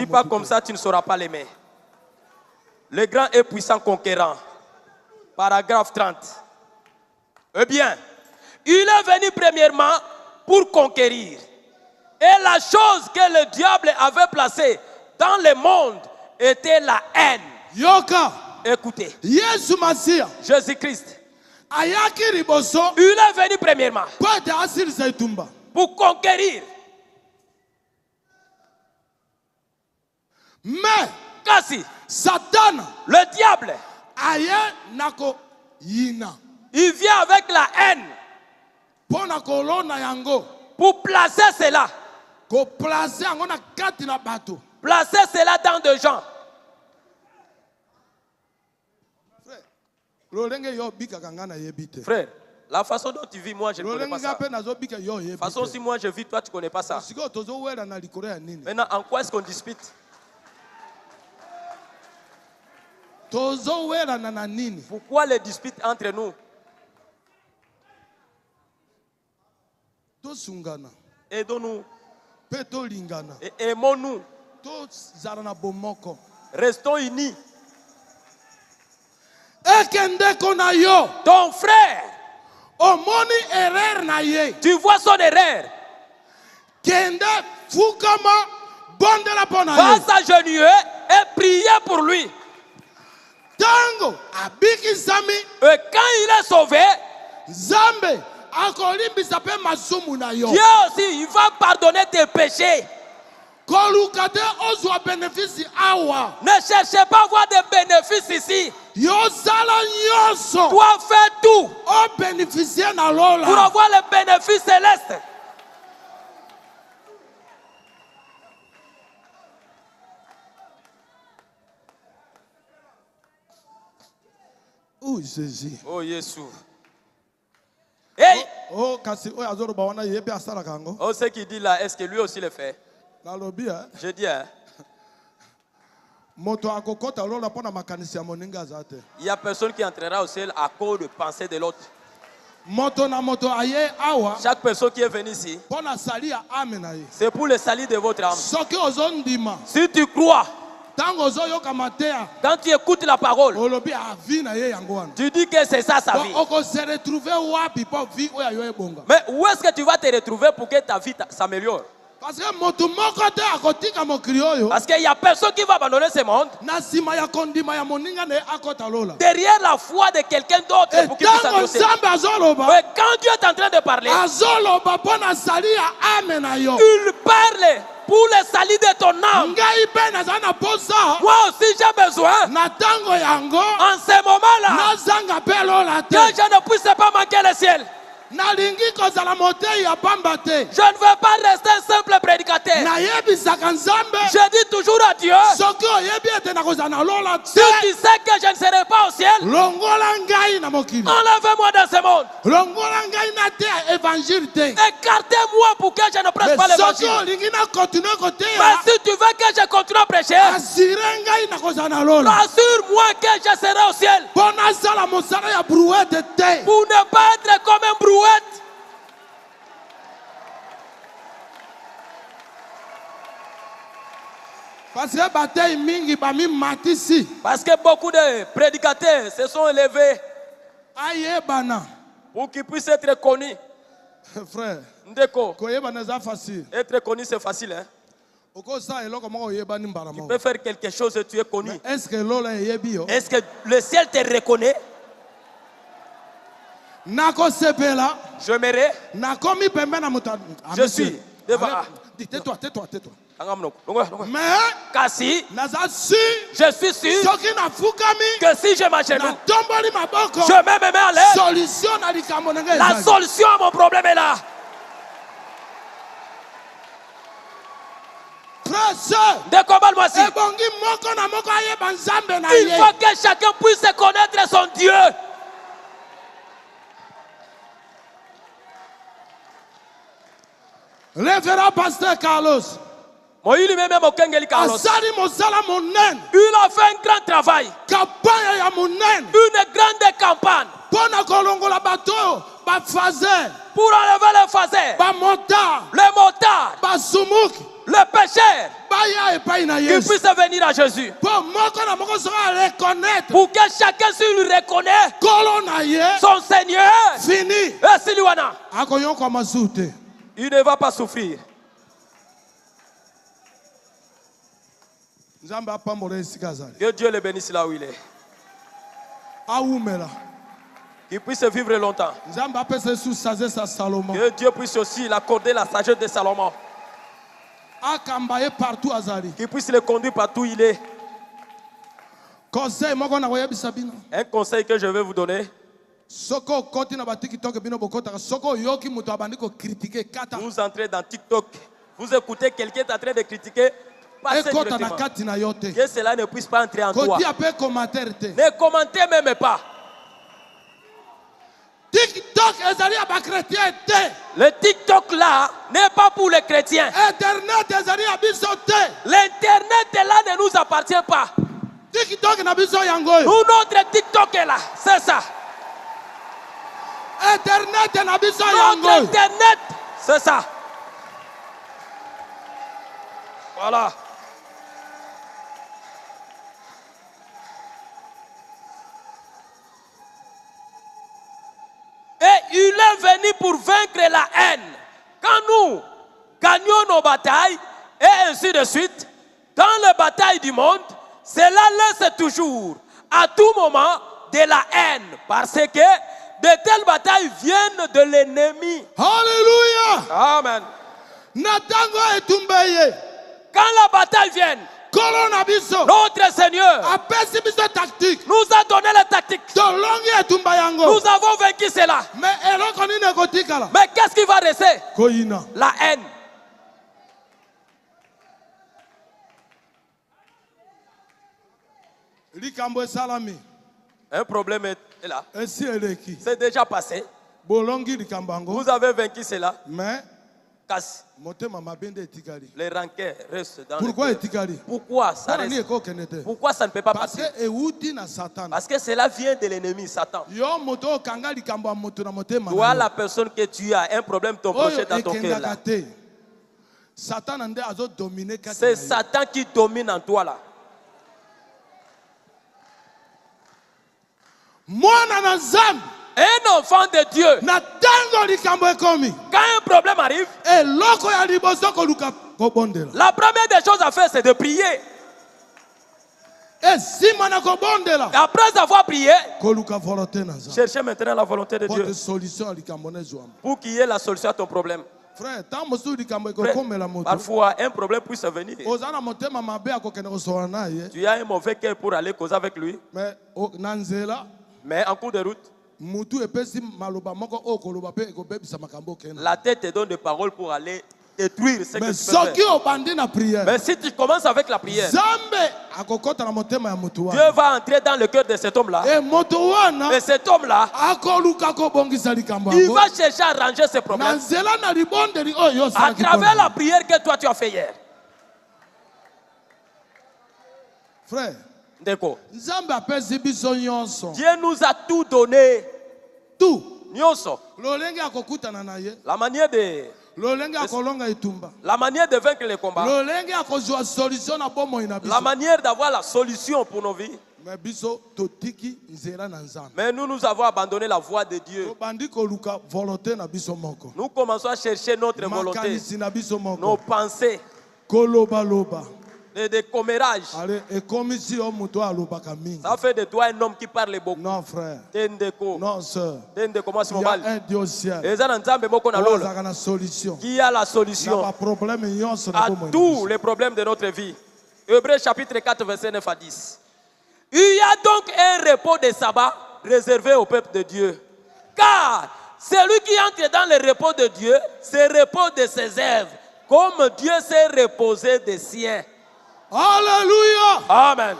pas comme ça, tu ne sauras pas l'aimer. Le grand et puissant conquérant. Paragraphe 30. Eh bien, il est venu premièrement pour conquérir. Et la chose que le diable avait placée dans le monde était la haine. Yoka. Écoutez. Jésus-Christ. Il est venu premièrement pour conquérir. Mais Kasi, Satan, le diable, il vient avec la haine pour placer cela Placez cela dans des gens. Frère, la façon dont tu vis, moi, je ne connais pas ça. De toute façon, si moi je vis, toi, tu ne connais pas ça. Maintenant, en quoi est-ce qu'on dispute? Pourquoi les disputes entre nous? Aidons-nous. Et aimons-nous. Restons unis. Ton frère, tu vois son erreur. Va s'agenouiller et prier pour lui. Et quand il est sauvé, Dieu aussi, il va pardonner tes péchés. Ne cherchez pas à avoir des bénéfices ici. Toi, fais tout pour avoir les bénéfices célestes. Oh Jésus. Oh Jésus. Hey. Oh, ce qu'il dit là, est-ce que lui aussi le fait? Je dis, hein? Il n'y a personne qui entrera au ciel à cause de pensée de l'autre. Chaque personne qui est venue ici, c'est pour le salut de votre âme. Si tu crois, quand tu écoutes la parole, tu dis que c'est ça sa vie. Mais où est-ce que tu vas te retrouver pour que ta vie s'améliore? Parce qu'il n'y a personne qui va abandonner ce monde derrière la foi de quelqu'un d'autre pour qu'il puisse annoncer. Mais quand Dieu est en train de parler, il parle pour le salut de ton âme. Moi aussi j'ai besoin en ce moment-là que je ne puisse pas manquer le ciel. Je ne veux pas rester un simple prédicateur. Je dis toujours à Dieu, si tu sais que je ne serai pas au ciel, enlève-moi dans ce monde. Écartez-moi pour que je ne prêche pas l'évangile. Mais si tu veux que je continue à prêcher, assure-moi que je serai au ciel. Pour ne pas être comme un brouette. Parce que beaucoup de prédicateurs se sont élevés pour qu'ils puissent être connus. Frère, Ndeko, être connu c'est facile, hein? Tu peux faire quelque chose et tu es connu. Est-ce que le ciel te reconnaît? J'aimerais. Je suis devant. Tais-toi. Mais je suis sûr que si je m'agenouille, je mets mes mains à l'air, la solution à mon problème est là. Décommande-moi-ci. Il faut que chacun puisse connaître son Dieu. Révérend pasteur Carlos. Il a fait un grand travail. Une grande campagne. Pour enlever les phasers, les motards, les pécheurs, qui puissent venir à Jésus. Pour que chacun s'il reconnaît son Seigneur, il ne va pas souffrir. Que Dieu le bénisse là où il est. Qu'il puisse vivre longtemps. Que Dieu puisse aussi l'accorder la sagesse de Salomon. Qu'il puisse le conduire partout où il est. Un conseil que je vais vous donner. Vous entrez dans TikTok, vous écoutez quelqu'un est en train de critiquer, passer directement. Que cela ne puisse pas entrer en toi. Ne commentez même pas. TikTok le TikTok là n'est pas pour les chrétiens. L'internet là ne nous appartient pas. Nous, notre TikTok est là, c'est ça. Notre internet, c'est ça. Voilà. Et il est venu pour vaincre la haine. Quand nous gagnons nos batailles, et ainsi de suite, dans les batailles du monde, cela laisse toujours, à tout moment, de la haine. Parce que de telles batailles viennent de l'ennemi. Alléluia. Amen. Quand la bataille vient, notre Seigneur nous a donné la tactique. Nous avons vaincu cela. Mais qu'est-ce qui va rester? La haine. Un problème est là. C'est déjà passé. Vous avez vaincu cela. Mais les rancœurs restent dans le cœur. Pourquoi ça reste? Pourquoi ça ne peut pas passer? Parce que cela vient de l'ennemi, Satan. Toi, la personne que tu as, un problème ton prochain dans ton cœur là. C'est Satan qui domine en toi là. Un enfant de Dieu, quand un problème arrive, la première des choses à faire, c'est de prier. Après avoir prié, cherchez maintenant la volonté de Dieu pour qu'il y ait la solution à ton problème. Frère, parfois un problème puisse venir. Tu as un mauvais cœur pour aller causer avec lui. Mais en cours de route, la tête te donne des paroles pour aller détruire ce que tu peux faire. Mais si tu commences avec la prière, Dieu va entrer dans le cœur de cet homme-là. Et cet homme-là, il va chercher à arranger ses problèmes à travers la prière que toi tu as fait hier. Frère, Dieu nous a tout donné. Tout. La manière de vaincre les combats. La manière d'avoir la solution pour nos vies. Mais nous avons abandonné la voie de Dieu. Nous commençons à chercher notre volonté, nos pensées. Des commérages. Ça fait de toi un homme qui parle beaucoup. Non, frère. Non, sœur. Il y a un Dieu au ciel. Qui a la solution à tous les problèmes de notre vie. Hébreux chapitre 4, verset 9 à 10. Il y a donc un repos de sabbat réservé au peuple de Dieu. Car celui qui entre dans le repos de Dieu se repose de ses œuvres, comme Dieu s'est reposé des siens. Alléluia. Amen.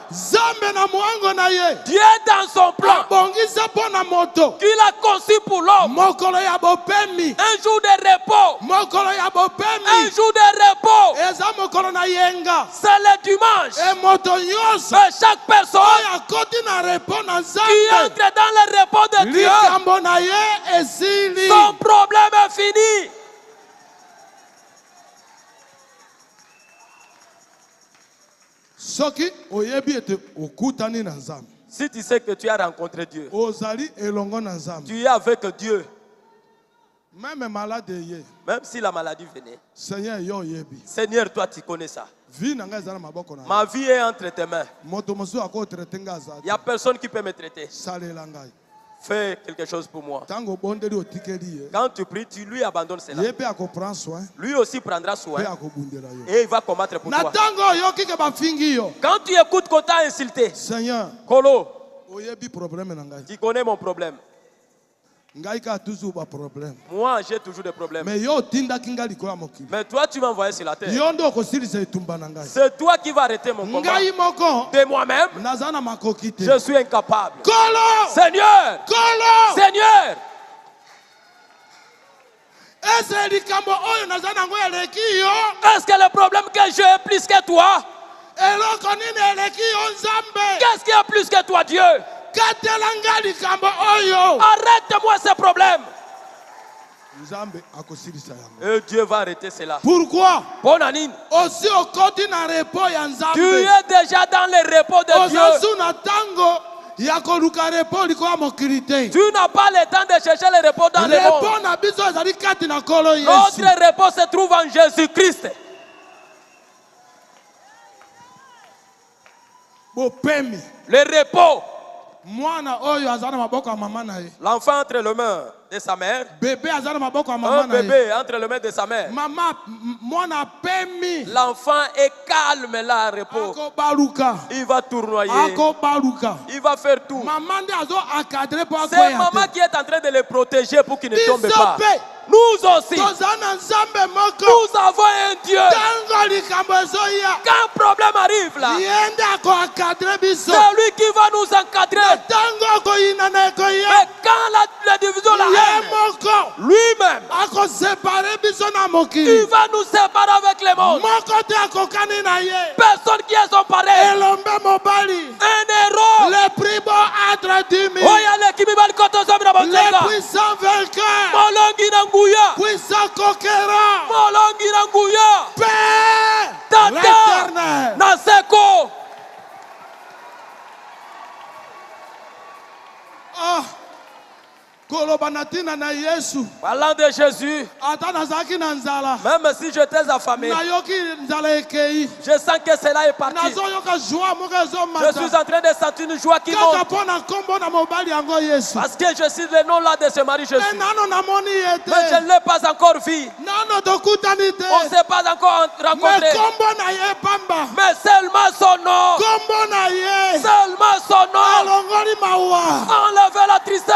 Dieu dans son plan qu'il a conçu pour l'homme. Un jour de repos. Un jour de repos. C'est le dimanche. Mais chaque personne qui entre dans le repos de Dieu, son problème est fini. Si tu sais que tu as rencontré Dieu, tu es avec Dieu. Même si la maladie venait, Seigneur, toi tu connais ça. Ma vie est entre tes mains. Il n'y a personne qui peut me traiter. Fais quelque chose pour moi. Quand tu pries, tu lui abandonnes cela. Lui aussi prendra soin et il va combattre pour toi. Quand tu écoutes qu'on t'a insulté, Seigneur, Kolo, tu connais mon problème. Moi, j'ai toujours des problèmes. Mais toi, tu m'as envoyé sur la terre. C'est toi qui vas arrêter mon combat. De moi-même, je suis incapable. Seigneur! Seigneur! Est-ce que le problème que j'ai est plus que toi? Qu'est-ce qui est plus que toi, Dieu? Arrête-moi ce problème. Et Dieu va arrêter cela. Pourquoi? Aussi au tu es déjà dans le repos de Dieu. Tu n'as pas le temps de chercher le repos dans le monde. Notre repos se trouve en Jésus-Christ. Le repos. L'enfant entre les mains de sa mère. Un bébé entre les mains de sa mère. L'enfant est calme là, repos. Il va tournoyer. Il va faire tout. C'est maman qui est en train de le protéger pour qu'il ne tombe pas. Nous aussi, nous avons un Dieu. Quand un problème arrive là, c'est lui qui va nous encadrer. Mais quand la division la haine, lui-même, il va nous séparer avec le monde. Personne qui est son pareil. Un héros. Le plus beau entre 10 000. Le puissant vainqueur. Puissant conquérant. Père l'éternel. Naseko. Parlant de Jésus, même si j'étais affamé, je sens que cela est parti. Je suis en train de sentir une joie qui monte. Parce que je cite le nom là de ce mari Jésus. Mais je ne l'ai pas encore vu. On ne s'est pas encore rencontré. Mais seulement son nom. Seulement son nom. Enlevez la tristesse.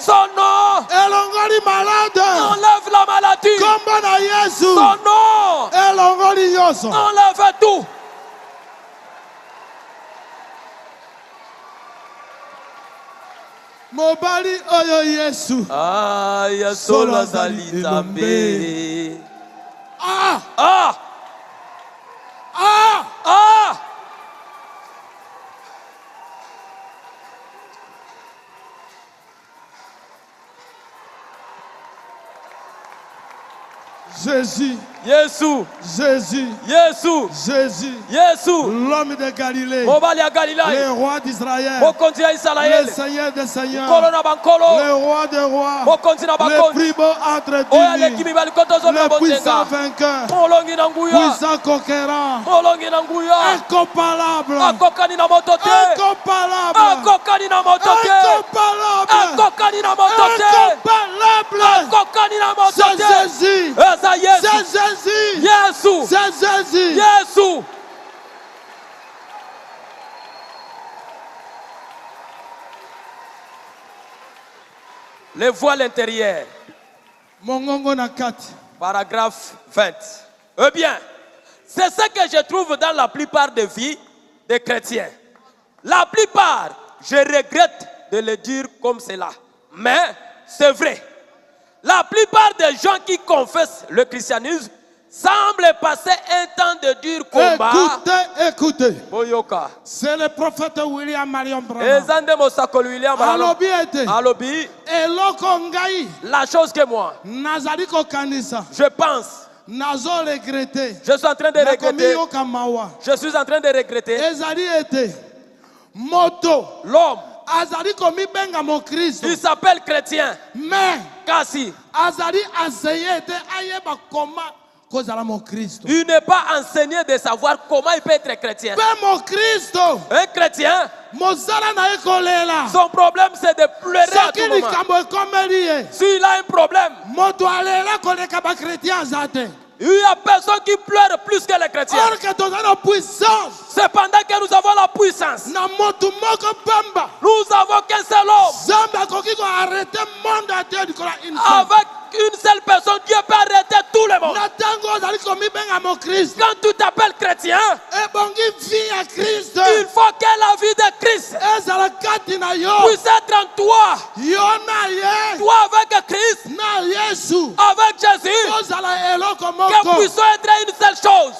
Son nom enlève la maladie. Son nom enlève tout. Mobali oyo Yesu. Ah, Yesu lazali Nzambe. Ah. Jésus. Yesu. Jésus. Yesu. Jésus. Yesu. L'homme de Galilée. Le roi d'Israël. Le Seigneur des seigneurs. Le roi des rois. Le plus beau entre 10 000. Le puissant vainqueur. Puissant conquérant. Incomparable. Incomparable. C'est Jésus. C'est Jésus. Le voile intérieur. Paragraphe 20. Eh bien, c'est ce que je trouve dans la plupart des vies des chrétiens. La plupart, je regrette de le dire comme cela. Mais c'est vrai. La plupart des gens qui confessent le christianisme semblent passer un temps de dur combat. Écoutez. Boyoka. C'est le prophète William Marion Branham. Alobi. La chose que moi, je pense. Je suis en train de regretter. Je suis en train de regretter. L'homme. Il s'appelle chrétien. Mais Kasi. Il n'est pas enseigné de savoir comment il peut être chrétien. Un chrétien, son problème c'est de pleurer à tout moment. S'il a un problème, Il n'y a personne qui pleure plus que les chrétiens. Cependant que nous avons la puissance. Nous n'avons qu'un seul homme. Avec une seule personne, Dieu peut arrêter tout le monde. Quand tu t'appelles chrétien, il faut que la vie de Christ puisse être en toi. Toi avec Christ, avec Jésus, que puissons être une seule chose.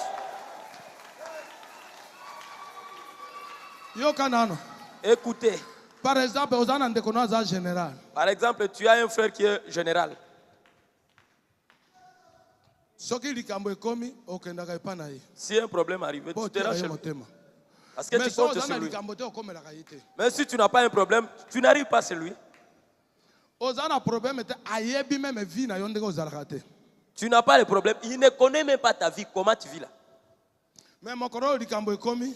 Écoutez. Par exemple, tu as un frère qui est général. Si un problème arrive, tu te rends chez lui. Parce que tu comptes sur lui. Mais si tu n'as pas un problème, tu n'arrives pas chez lui. Tu n'as pas de problème. Il ne connaît même pas ta vie, comment tu vis là.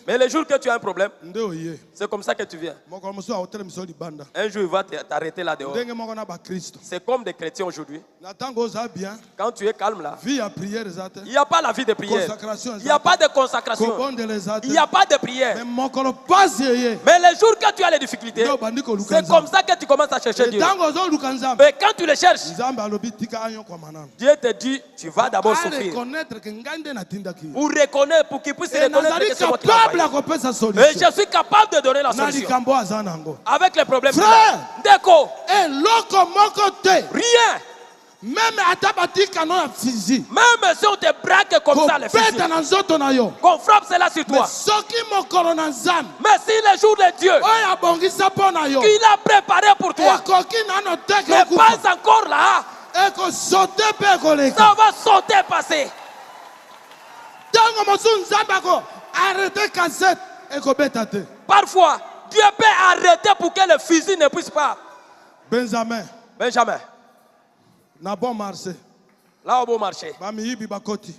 Mais le jour que tu as un problème, c'est comme ça que tu viens. Un jour, il va t'arrêter là dehors. C'est comme des chrétiens aujourd'hui. Quand tu es calme là, il n'y a pas la vie de prière. Il n'y a pas de consacration. Il n'y a pas de prière. Mais le jour que tu as les difficultés, c'est comme ça que tu commences à chercher Dieu. Mais quand tu le cherches, Dieu te dit, tu vas d'abord souffrir. Pour reconnaître, pour qu'il puisse reconnaître que c'est votre travail. Et je suis capable de donner la solution. Avec les problèmes. Déco. Rien. Même si on te braque comme ça, les fusils, qu'on frappe cela sur toi. Mais si le jour de Dieu qu'il a préparé pour toi n'est pas encore là, ça va sauter, passer. Parfois, Dieu peut arrêter pour que le fusil ne puisse pas. Benjamin. Là au bon marché,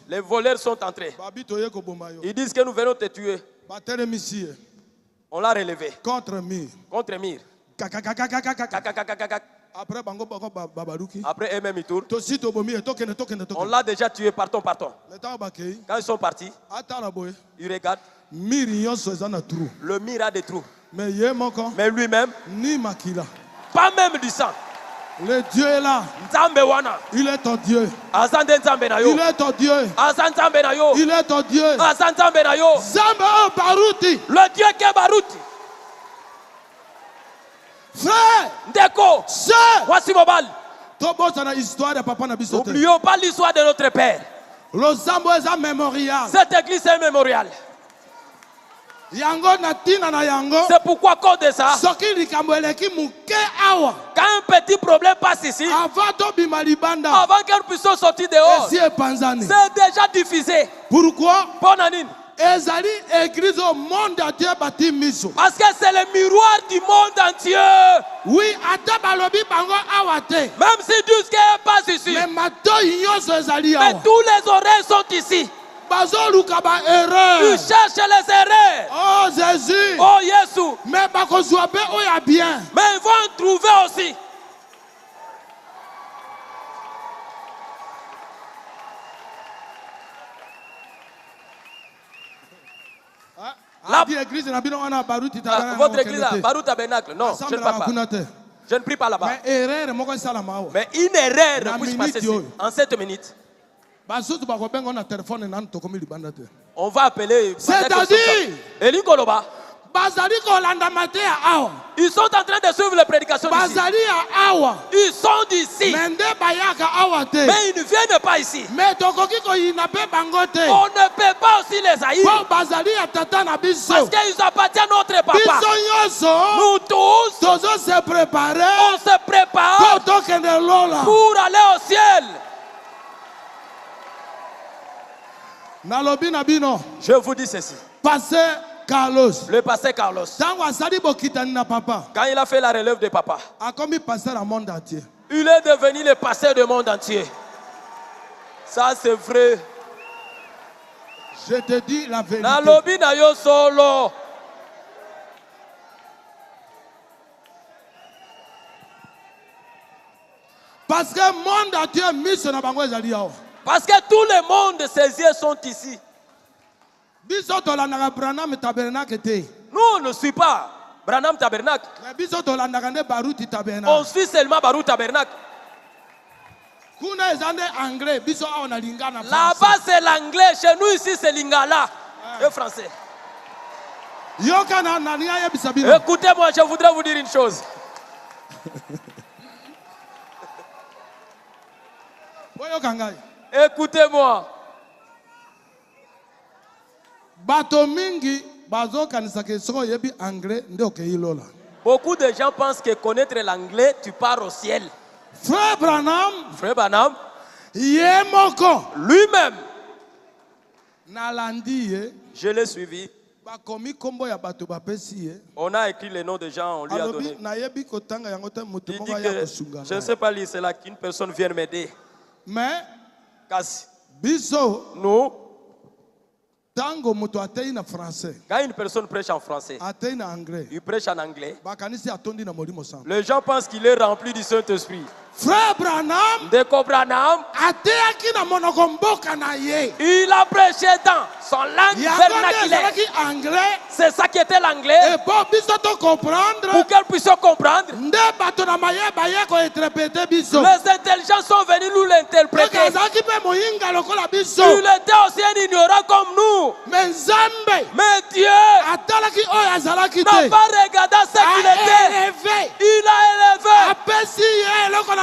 les voleurs sont entrés. Ils disent que nous venons te tuer. On l'a relevé. Contre Mir. Après eux-mêmes ils tournent. On l'a déjà tué, partons. Quand ils sont partis, ils regardent. Le Mir a des trous. Mais lui-même, pas même du sang. Le Dieu est là. Il est ton Dieu. Il est ton Dieu. Il est ton Dieu. Le Dieu qui est Baruti. Frère, Ndeko, voici mon bal. N'oublions pas l'histoire de notre Père. Cette église est un mémorial. C'est pourquoi, à cause de ça, quand un petit problème passe ici, avant qu'elle puisse sortir dehors, c'est déjà diffusé. Pourquoi? Bonanine. Parce que c'est le miroir du monde entier. Oui, même si Dieu passe ici, mais tous les oreilles sont ici. Ils cherchent les erreurs. Oh Jésus. Oh Jésus. Mais ils vont en trouver aussi. Votre église là, Baruch Tabernacle. Non, je ne pars pas. Je ne prie pas là-bas. Mais une erreur puisse passer ici, en 7 minutes. On va appeler. C'est-à-dire, ils sont en train de suivre les prédications d'ici. Ils sont d'ici. Mais ils ne viennent pas ici. On ne peut pas aussi les haïr. Parce qu'ils appartiennent à notre papa. Nous tous, on se prépare pour aller au ciel. Je vous dis ceci. Le pasteur Carlos, quand il a fait la relève de papa, il est devenu le pasteur du monde entier. Ça c'est vrai. Je te dis la vérité. Parce que le monde entier mis sur la bango ezali. Parce que tout le monde, ses yeux sont ici. Nous, on ne suit pas Branham Tabernacle. On suit seulement Baruch Tabernacle. Là-bas, c'est l'anglais. Chez nous, ici, c'est l'ingala. Le français. Écoutez-moi, je voudrais vous dire une chose. Écoutez-moi. Beaucoup de gens pensent que connaître l'anglais, tu pars au ciel. Frère Branham, lui-même, je l'ai suivi. On a écrit les noms des gens, on lui a donné. Il dit que je ne sais pas lire, c'est là qu'une personne vient m'aider. Mais, nous, quand une personne prêche en français, il prêche en anglais, les gens pensent qu'il est rempli du Saint-Esprit. Frère Branham, il a prêché dans son langue vernaculaire. C'est ça qui était l'anglais. Pour qu'elle puisse comprendre, les intelligents sont venus nous l'interpréter. Il était aussi un ignorant comme nous. Mais Dieu n'a pas regardé ce qu'il était. Il a élevé.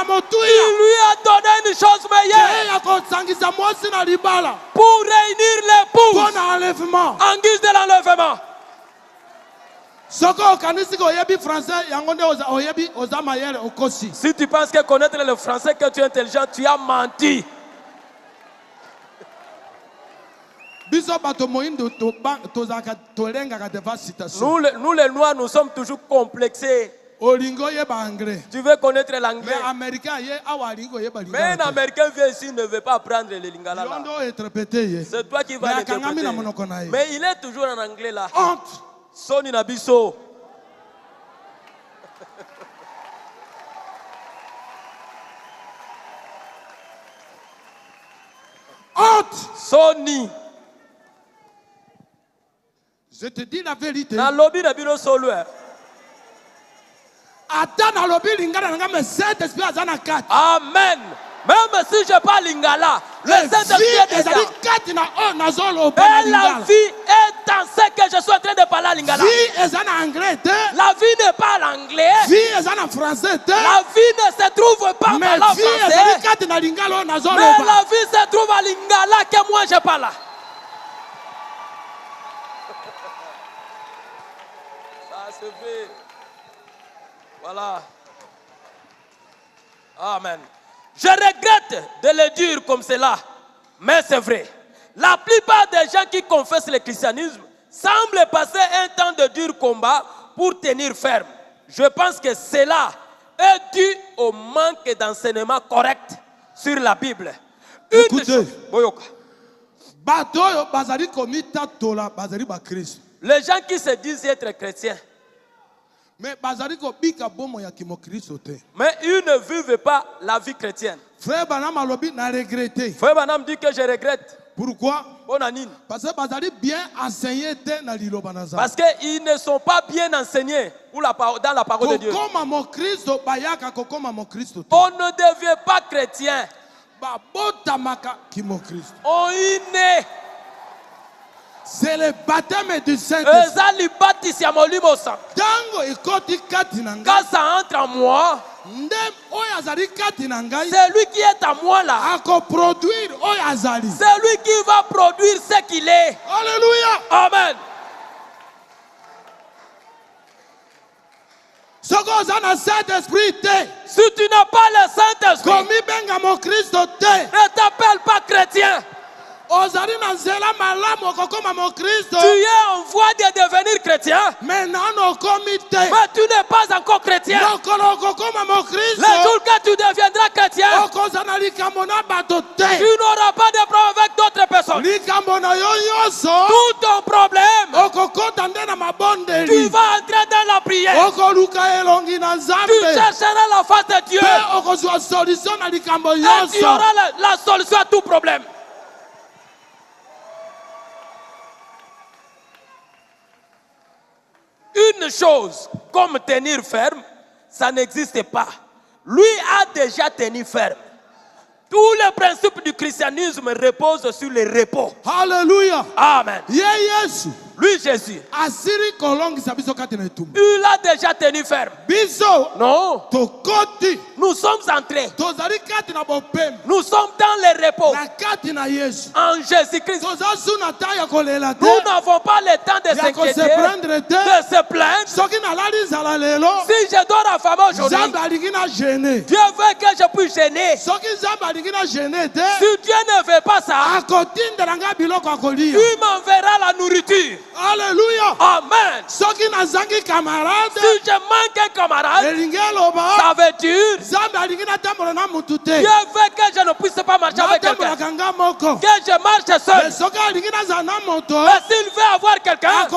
Il lui a donné une chose meilleure pour réunir l'épouse en guise de l'enlèvement. Si tu penses que connaître le français, que tu es intelligent, tu as menti. Nous les Noirs, nous sommes toujours complexés. Tu veux connaître l'anglais. Mais un Américain vient ici, il ne veut pas apprendre le lingala. C'est toi qui vas l'interpréter. Mais il est toujours en anglais là. Soni Nabiso. Soni. Je te dis la vérité. Amen. Même si je parle lingala, le Saint-Esprit est déjà. Et la vie est dans ce que je suis en train de parler lingala. La vie n'est pas l'anglais. La vie ne se trouve pas dans le français. Mais la vie se trouve à lingala que moi je parle. Ça se fait. Voilà. Amen. Je regrette de le dire comme cela, mais c'est vrai. La plupart des gens qui confessent le christianisme semblent passer un temps de dur combat pour tenir ferme. Je pense que cela est dû au manque d'enseignement correct sur la Bible. Écoutez, les gens qui se disent être chrétiens, mais ils ne vivent pas la vie chrétienne. Frère Branham dit que je regrette. Pourquoi? Parce qu'ils ne sont pas bien enseignés dans la parole de Dieu. On ne devient pas chrétien. On est né. C'est le baptême du Saint-Esprit. Quand ça entre en moi, c'est lui qui est à moi là. C'est lui qui va produire ce qu'il est. Alléluia. Amen. Si tu n'as pas le Saint-Esprit, ne t'appelle pas chrétien. Tu es en voie de devenir chrétien, mais tu n'es pas encore chrétien. Le jour que tu deviendras chrétien, tu n'auras pas de problème avec d'autres personnes. Tout ton problème, tu vas entrer dans la prière. Tu chercheras la face de Dieu. Et tu auras la solution à tout problème. Une chose comme tenir ferme, ça n'existe pas. Lui a déjà tenu ferme. Tous les principes du christianisme reposent sur le repos. Alléluia. Amen. Lui, Jésus, il a déjà tenu ferme. Non. Nous sommes entrés. Nous sommes dans le repos. En Jésus-Christ. Nous n'avons pas le temps de s'inquiéter, de se plaindre. Si je dors affamé aujourd'hui, Dieu veut que je puisse gêner. Si Dieu ne veut pas ça, il m'enverra la nourriture. Alléluia. Amen. Si je manque un camarade, ça veut dire Dieu veut que je ne puisse pas marcher avec quelqu'un, que je marche seul. Mais s'il veut avoir quelqu'un, il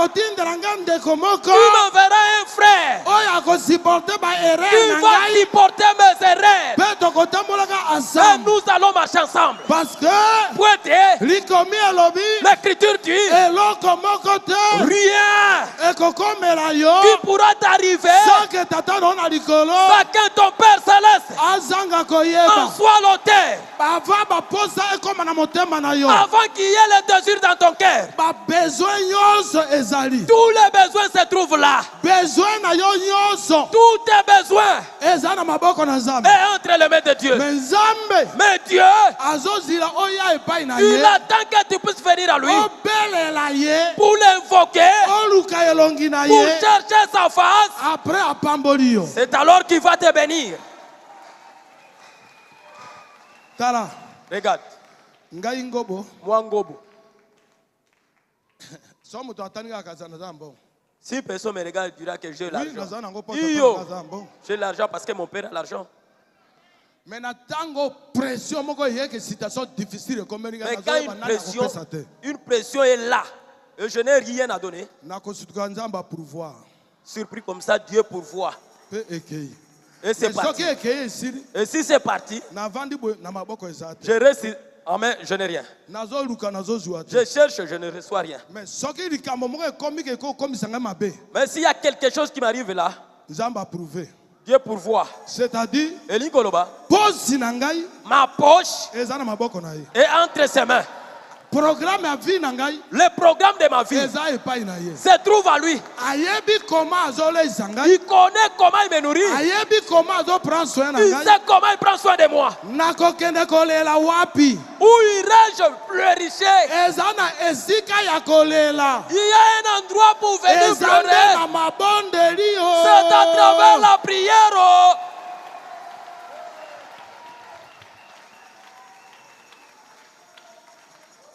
m'enverra un frère qui va supporter mes erreurs. Et nous allons marcher ensemble. Parce que l'Écriture dit rien qui pourra t'arriver sans que ton Père céleste en soit l'auteur. Avant qu'il y ait le désir dans ton cœur. Tous les besoins se trouvent là. Tous tes besoins est entre les mains de Dieu. Mais Dieu, il attend que tu puisses venir à lui pour l'invoquer, pour chercher sa face. C'est alors qu'il va te bénir. Regarde. Moi, Ngobo. Si personne me regarde, dira que j'ai l'argent. J'ai l'argent parce que mon père a l'argent. Mais quand une pression est là, et je n'ai rien à donner, surpris comme ça, Dieu pourvoit. Et c'est parti. Et si c'est parti, je reste. Amen, je n'ai rien. Je cherche, je ne reçois rien. Mais s'il y a quelque chose qui m'arrive là, Dieu pourvoit. C'est-à-dire, ma poche est entre ses mains. Le programme de ma vie se trouve à lui. Il connaît comment il me nourrit. Il sait comment il prend soin de moi. Où irai-je pleuricher? Il y a un endroit pour venir pleurer. C'est à travers la prière.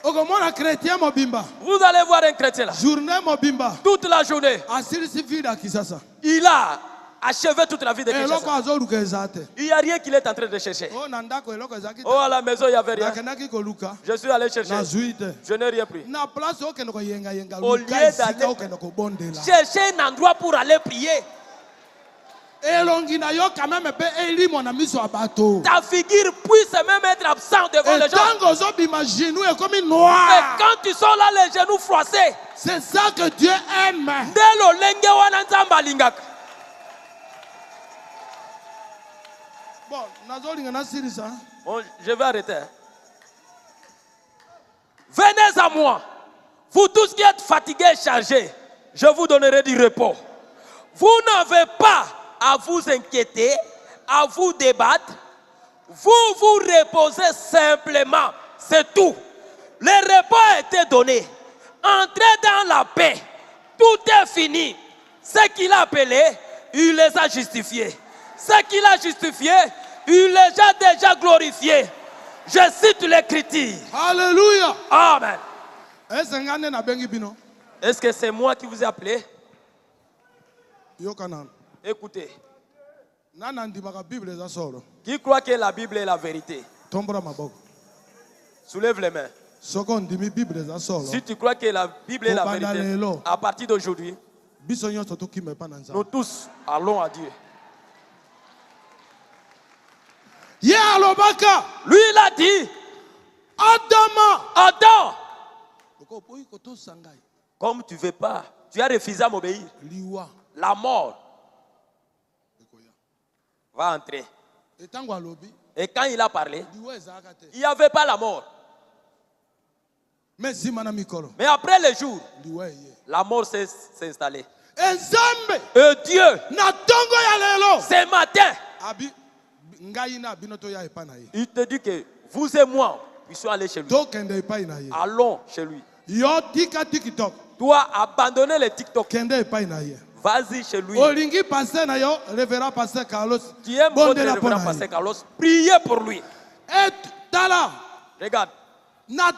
Vous allez voir un chrétien là. Toute la journée. Il a achevé toute la vie de Kinshasa. Il n'y a rien qu'il est en train de chercher. Oh, à la maison, il n'y avait rien. Je suis allé chercher. Je n'ai rien pris. Au lieu d'aller chercher un endroit pour aller prier, ta figure puisse même être absente devant les gens. Et quand tu sors là, les genoux froissés, c'est ça que Dieu aime. Bon, je vais arrêter. Venez à moi, vous tous qui êtes fatigués et chargés, je vous donnerai du repos. Vous n'avez pas à vous inquiéter, à vous débattre. Vous vous reposez simplement. C'est tout. Le repos a été donné. Entrez dans la paix. Tout est fini. Ce qu'il a appelé, il les a justifiés. Ce qu'il a justifié, il les a déjà glorifiés. Je cite l'Écriture. Alléluia. Amen. Est-ce que c'est moi qui vous ai appelé? Écoutez. Qui croit que la Bible est la vérité? Soulève les mains. Si tu crois que la Bible est la vérité, à partir d'aujourd'hui, nous tous allons à Dieu. Lui, il a dit, Adam, comme tu ne veux pas, tu as refusé à m'obéir. La mort va entrer. Et quand il a parlé, il n'y avait pas la mort. Mais après le jour, la mort s'est installée. Et Dieu, ce matin, il te dit que vous et moi, puissions aller chez lui. Allons chez lui. Toi, abandonner le TikTok. Vas-y chez lui. Tu aimes votre révérend pasteur Carlos. Priez pour lui. Regarde. Quand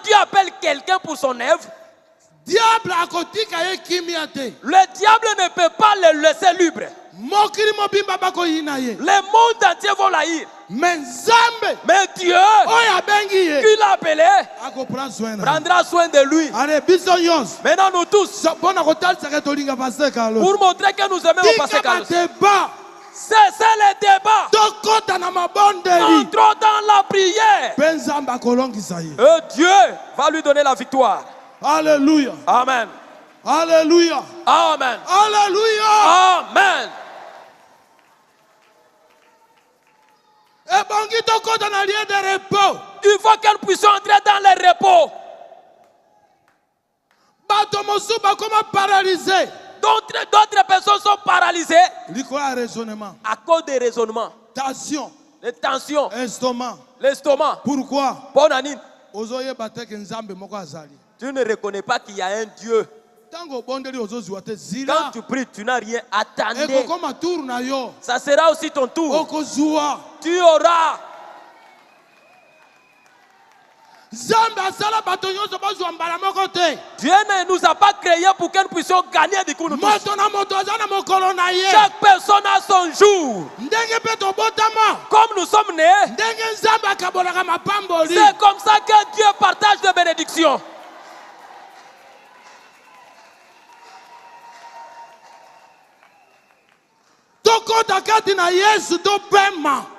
Dieu appelle quelqu'un pour son œuvre, le diable ne peut pas le laisser libre. Le monde entier va l'haïr. Mais Dieu, qui l'a appelé, prendra soin de lui. Maintenant nous tous, pour montrer que nous aimons pasteur Carlos, cessez le débat. Entrons dans la prière. Et Dieu va lui donner la victoire. Alléluia. Amen. Alléluia. Amen. Alléluia. Amen. Il faut qu'elle puisse entrer dans le repos. D'autres personnes sont paralysées à cause des raisonnements. Tension. Les tensions. L'estomac. Pourquoi? Tu ne reconnais pas qu'il y a un Dieu. Quand tu pries, tu n'as rien. Attendez. Ça sera aussi ton tour. Tu auras. Dieu ne nous a pas créés pour que nous puissions gagner du coup. Chaque personne a son jour. Comme nous sommes nés, c'est comme ça que Dieu partage des bénédictions.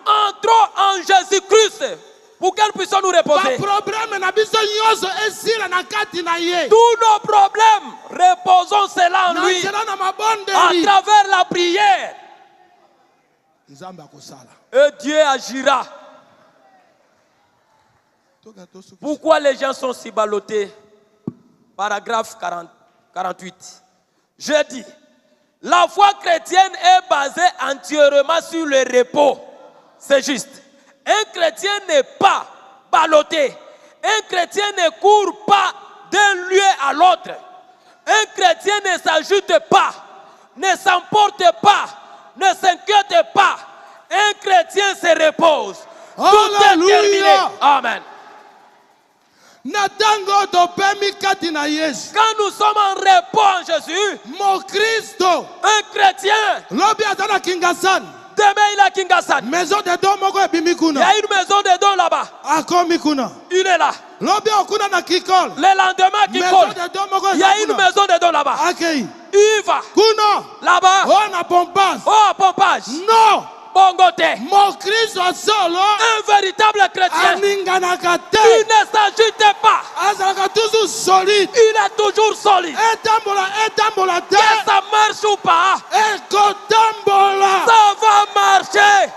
Entrons en Jésus-Christ pour qu'elle puisse nous reposer. Tous nos problèmes, reposons cela en lui à travers la prière. Et Dieu agira. Pourquoi les gens sont si ballottés? Paragraphe 48. Je dis, la foi chrétienne est basée entièrement sur le repos. C'est juste. Un chrétien n'est pas ballotté. Un chrétien ne court pas d'un lieu à l'autre. Un chrétien ne s'ajoute pas, ne s'emporte pas, ne s'inquiète pas. Un chrétien se repose. Tout est terminé. Amen. Quand nous sommes en repos en Jésus, un chrétien, demain il est à Kingassan. Il y a une maison de dons là-bas. Il est là. Le lendemain, il y a une maison de dons là-bas. Il va là-bas. Oh, pompage. Non. Bongote. Mon Christ solo. Un véritable chrétien. Il ne s'agite pas. Il est toujours solide. Que ça marche ou pas, ça va marcher.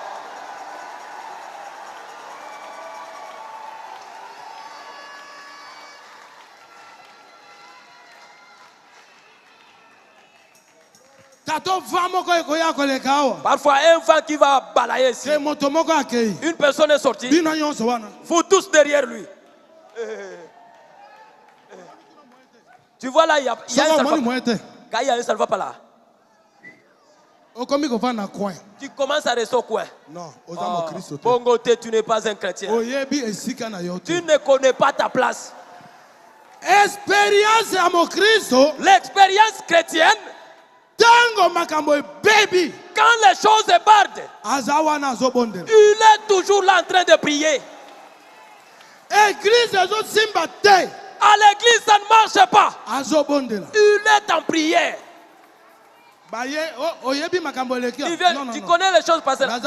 Parfois un vent qui va balayer ici. Une personne est sortie. Vous tous derrière lui. Tu vois là, il y a un salva. Quand il y a un salva pas là. Tu commences à rester au coin. Non, Bongote, tu n'es pas un chrétien. Tu ne connais pas ta place. L'expérience chrétienne. Quand les choses débordent, il est toujours là en train de prier. l'église, à l'église, ça ne marche pas. Il est en prière. Il vient, tu connais les choses passées. Non,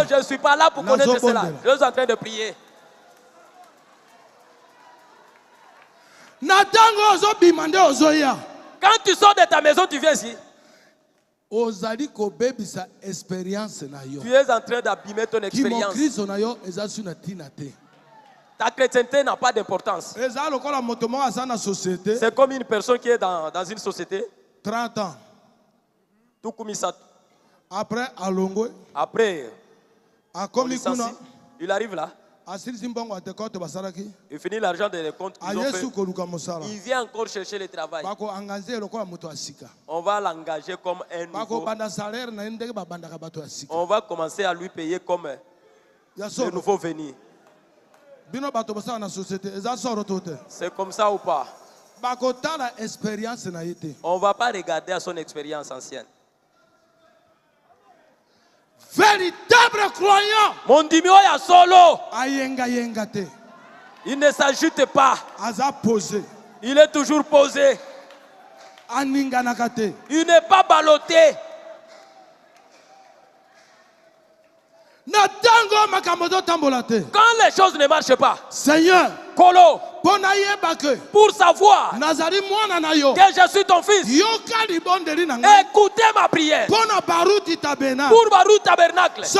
je ne suis pas là pour connaître cela. Je suis en train de prier. Quand tu sors de ta maison, tu viens ici. Tu es en train d'abîmer ton expérience. Ta chrétienté n'a pas d'importance. C'est comme une personne qui est dans une société. 30 ans. Tout comme ça. Après, à Longwe. Après, il arrive là. Il finit l'argent des comptes qu'ils ont fait. Il vient encore chercher le travail. On va l'engager comme un nouveau. On va commencer à lui payer comme un nouveau venu. C'est comme ça ou pas? On ne va pas regarder à son expérience ancienne. Véritable croyant. Mon dimio ya solo. Il ne s'agite pas. Il est toujours posé. Il n'est pas ballotté. Quand les choses ne marchent pas, Seigneur, Kolo, pour savoir que je suis ton fils, écoutez ma prière. Pour Barou Tabernacle, si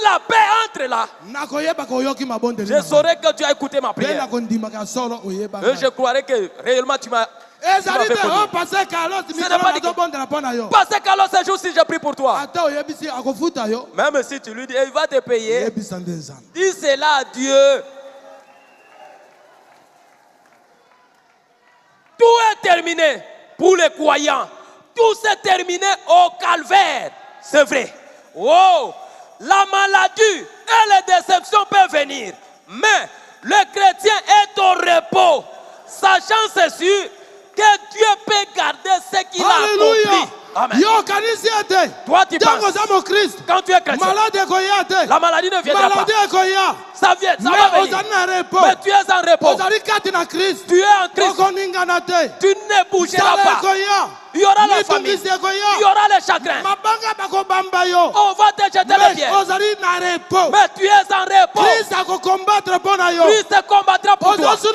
la paix entre là, je saurai que tu as écouté ma prière. Et je croirais que réellement tu m'as. Parce qu'alors ce jour-ci j'ai pris pour toi. Même si tu lui dis, il va te payer. Dis cela à Dieu. Tout est terminé pour les croyants. Tout s'est terminé au calvaire. C'est vrai. Oh, la maladie et les déceptions peuvent venir. Mais le chrétien est au repos. Sachant ceci, que Dieu peut garder ce qu'il a accompli. Amen. Toi tu penses, quand tu es chrétien, la maladie ne viendra pas. Ça va venir. Mais tu es en repos. Tu es en Christ. Tu ne bougeras pas. Il y aura la famine. Il y aura les chagrins. On va te jeter les pieds. Mais tu es en repos. Christ combattra pour toi. Tu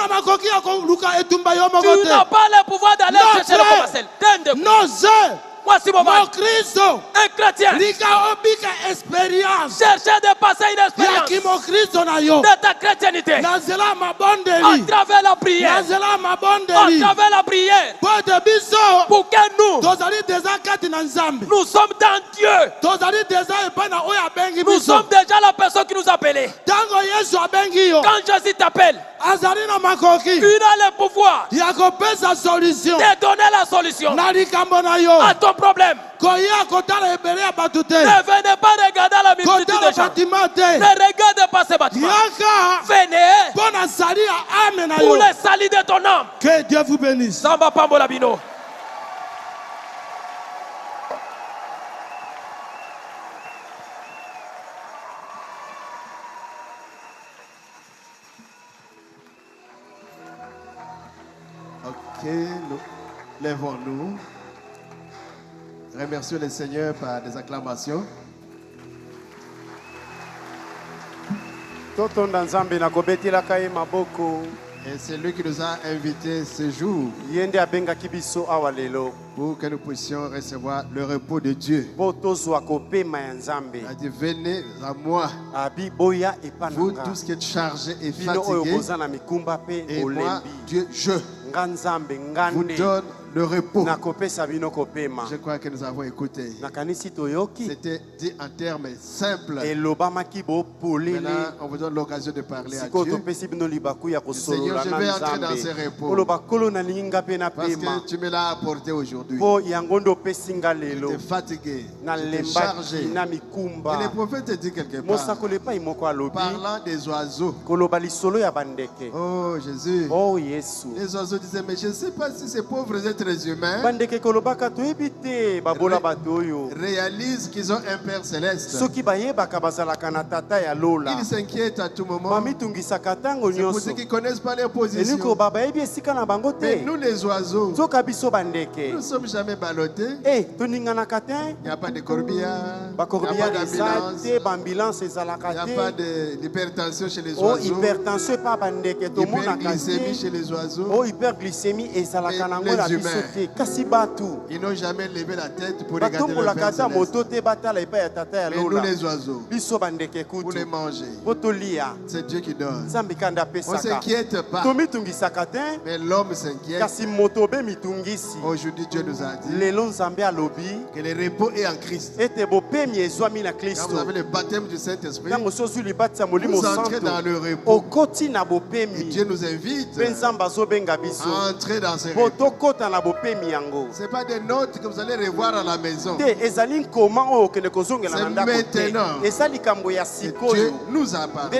n'as pas le pouvoir d'aller chercher le commencel. Voici mon mari. Un chrétien. Cherchez de passer une expérience de ta chrétiennité. À travers la prière. À travers la prière. Pour que nous sommes dans Dieu. Nous sommes déjà la personne qui nous a appelés. Quand Jésus t'appelle, il a le pouvoir de donner la solution à ton problème. Ne venez pas regarder la multitude de gens. Ne regardez pas ces bâtiments. Venez pour le salut de ton âme. Que Dieu vous bénisse. Samba Pambola Bino. Ok, nous lèvons-nous. Remercions le Seigneur par des acclamations. Et c'est lui qui nous a invités ce jour pour que nous puissions recevoir le repos de Dieu. Il a dit, venez à moi, vous tous qui êtes chargés et fatigués, et moi, Dieu, je vous donne le repos. Je crois que nous avons écouté. C'était dit en termes simples. Maintenant, on vous donne l'occasion de parler à Dieu. Seigneur, je vais entrer dans ce repos parce que tu me l'as apporté aujourd'hui. J'étais fatigué, j'étais chargé. Et le prophète dit quelque part, parlant des oiseaux. Oh Jésus, les oiseaux disaient, mais je ne sais pas si ces pauvres êtres êtres humains réalisent qu'ils ont un Père céleste. Ils s'inquiètent à tout moment. C'est pour ceux qui ne connaissent pas leur position. Mais nous les oiseaux, nous ne sommes jamais ballottés. Il n'y a pas de corbillard, il n'y a pas d'ambulance, il n'y a pas d'hypertension chez les oiseaux, hyperglycémie chez les oiseaux. Hyperglycémie et les humains, ils n'ont jamais levé la tête pour regarder leur Père céleste. Mais nous les oiseaux, pour les manger, c'est Dieu qui donne. On ne s'inquiète pas, mais l'homme s'inquiète. Aujourd'hui Dieu nous a dit que le repos est en Christ. Quand vous avez le baptême du Saint-Esprit, vous entrez dans le repos. Et Dieu nous invite à entrer dans ce repos. Ce n'est pas des notes que vous allez revoir à la maison. C'est maintenant que Dieu nous a parlé.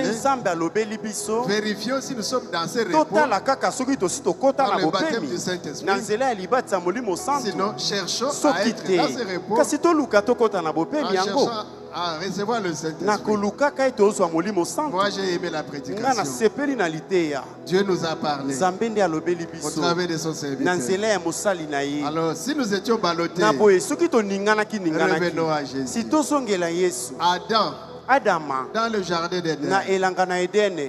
Vérifions si nous sommes dans ce repos par le baptême du Saint-Esprit. Sinon, cherchons à être dans ce repos en cherchant à recevoir le Saint-Esprit. Moi j'ai aimé la prédication. Dieu nous a parlé au travers de son serviteur. Alors si nous étions ballottés, revenons à Jésus. Adam, dans le jardin d'Éden,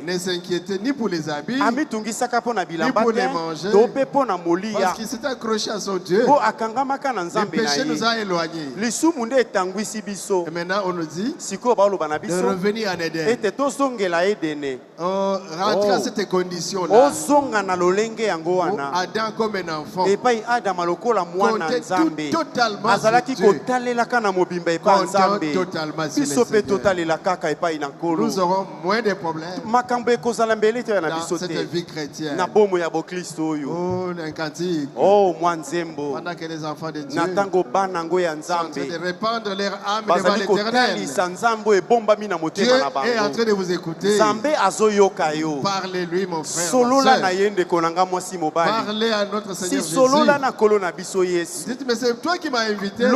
ne s'inquiétait ni pour les habits, ni pour les manger, parce qu'il s'est accroché à son Dieu. Le péché nous a éloignés. Et maintenant on nous dit de revenir en Éden. On rentre à cette condition-là. Adam comme un enfant comptait totalement sur Dieu. Comptait totalement sur le Seigneur. Nous aurons moins de problèmes dans cette vie chrétienne. Oh, un cantique. Pendant que les enfants de Dieu sont en train de répandre leur âme devant l'Éternel. Dieu est en train de vous écouter. Parlez-lui, mon frère, ma soeur. Parlez à notre Seigneur Jésus. Dites, mais c'est toi qui m'as invité. J'ai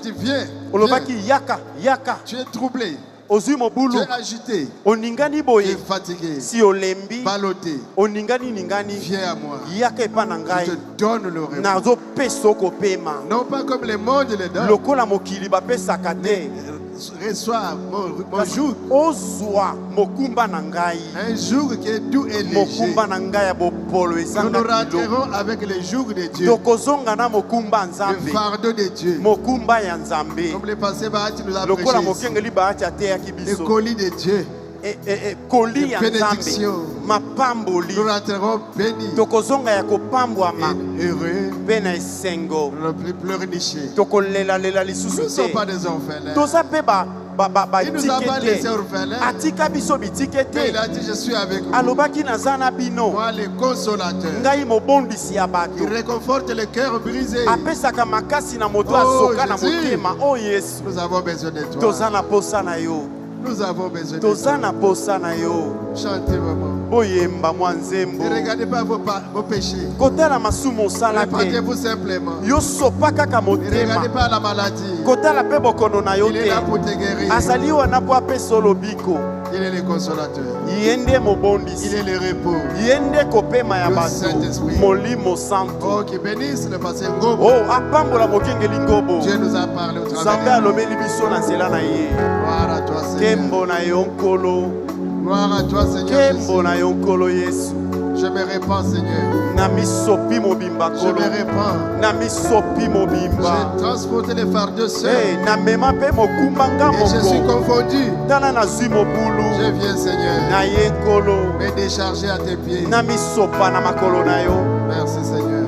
dit, viens. Tu es troublé. Tu es agité. Tu es fatigué. Ballotté. Viens à moi. Je te donne le repos. Non pas comme le monde le donne. Reçois mon jour. Un jour qui est doux et léger. Nous nous rentrerons avec les jours de Dieu. Le fardeau de Dieu. Comme le passé Bahati nous a prêché. Le colis de Dieu. De bénédiction. Nous rentrerons bénis et heureux. Nous ne plus pleurnicher. Nous ne sommes pas des orphelins. Il nous a pas laissé orphelins. Mais il a dit, je suis avec vous. Moi, le consolateur. Il réconforte le cœur brisé. Oh Jésus, nous avons besoin de toi. Nous avons besoin de toi. Chantez vraiment. Ne regardez pas vos péchés. Répandez-vous simplement. Ne regardez pas la maladie. Il est là pour te guérir. Il est le consolateur. Il est le repos. Le Saint-Esprit. Oh, qui bénisse le passé Ngobo. Dieu nous a parlé au travers de nous. Gloire à toi, Seigneur. Gloire à toi, Seigneur Jésus. Je me répands, Seigneur. Je me répands. J'ai transporté les fardeaux seuls. Et je suis confondu. Je viens, Seigneur, me décharger à tes pieds. Merci, Seigneur.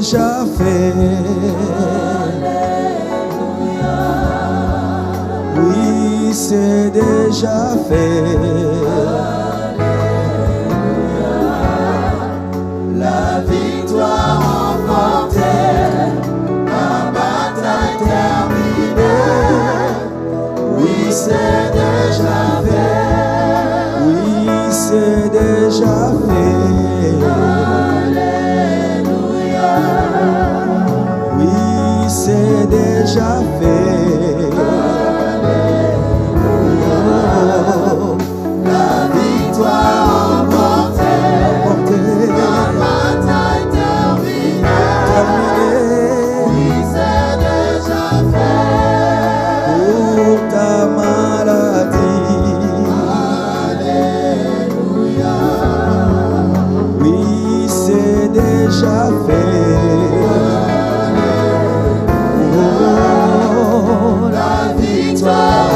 déjà fait. Oui, c'est déjà fait. La victoire remportée, la bataille terminée. Oui, c'est déjà fait. Oui, c'est déjà fait. Alléluia. Oui, c'est déjà fait. Oh, la victoire remportée, la bataille terminée. Oui, c'est déjà fait. Pour ta maladie. Alléluia. Oui, c'est déjà fait. Oh, la victoire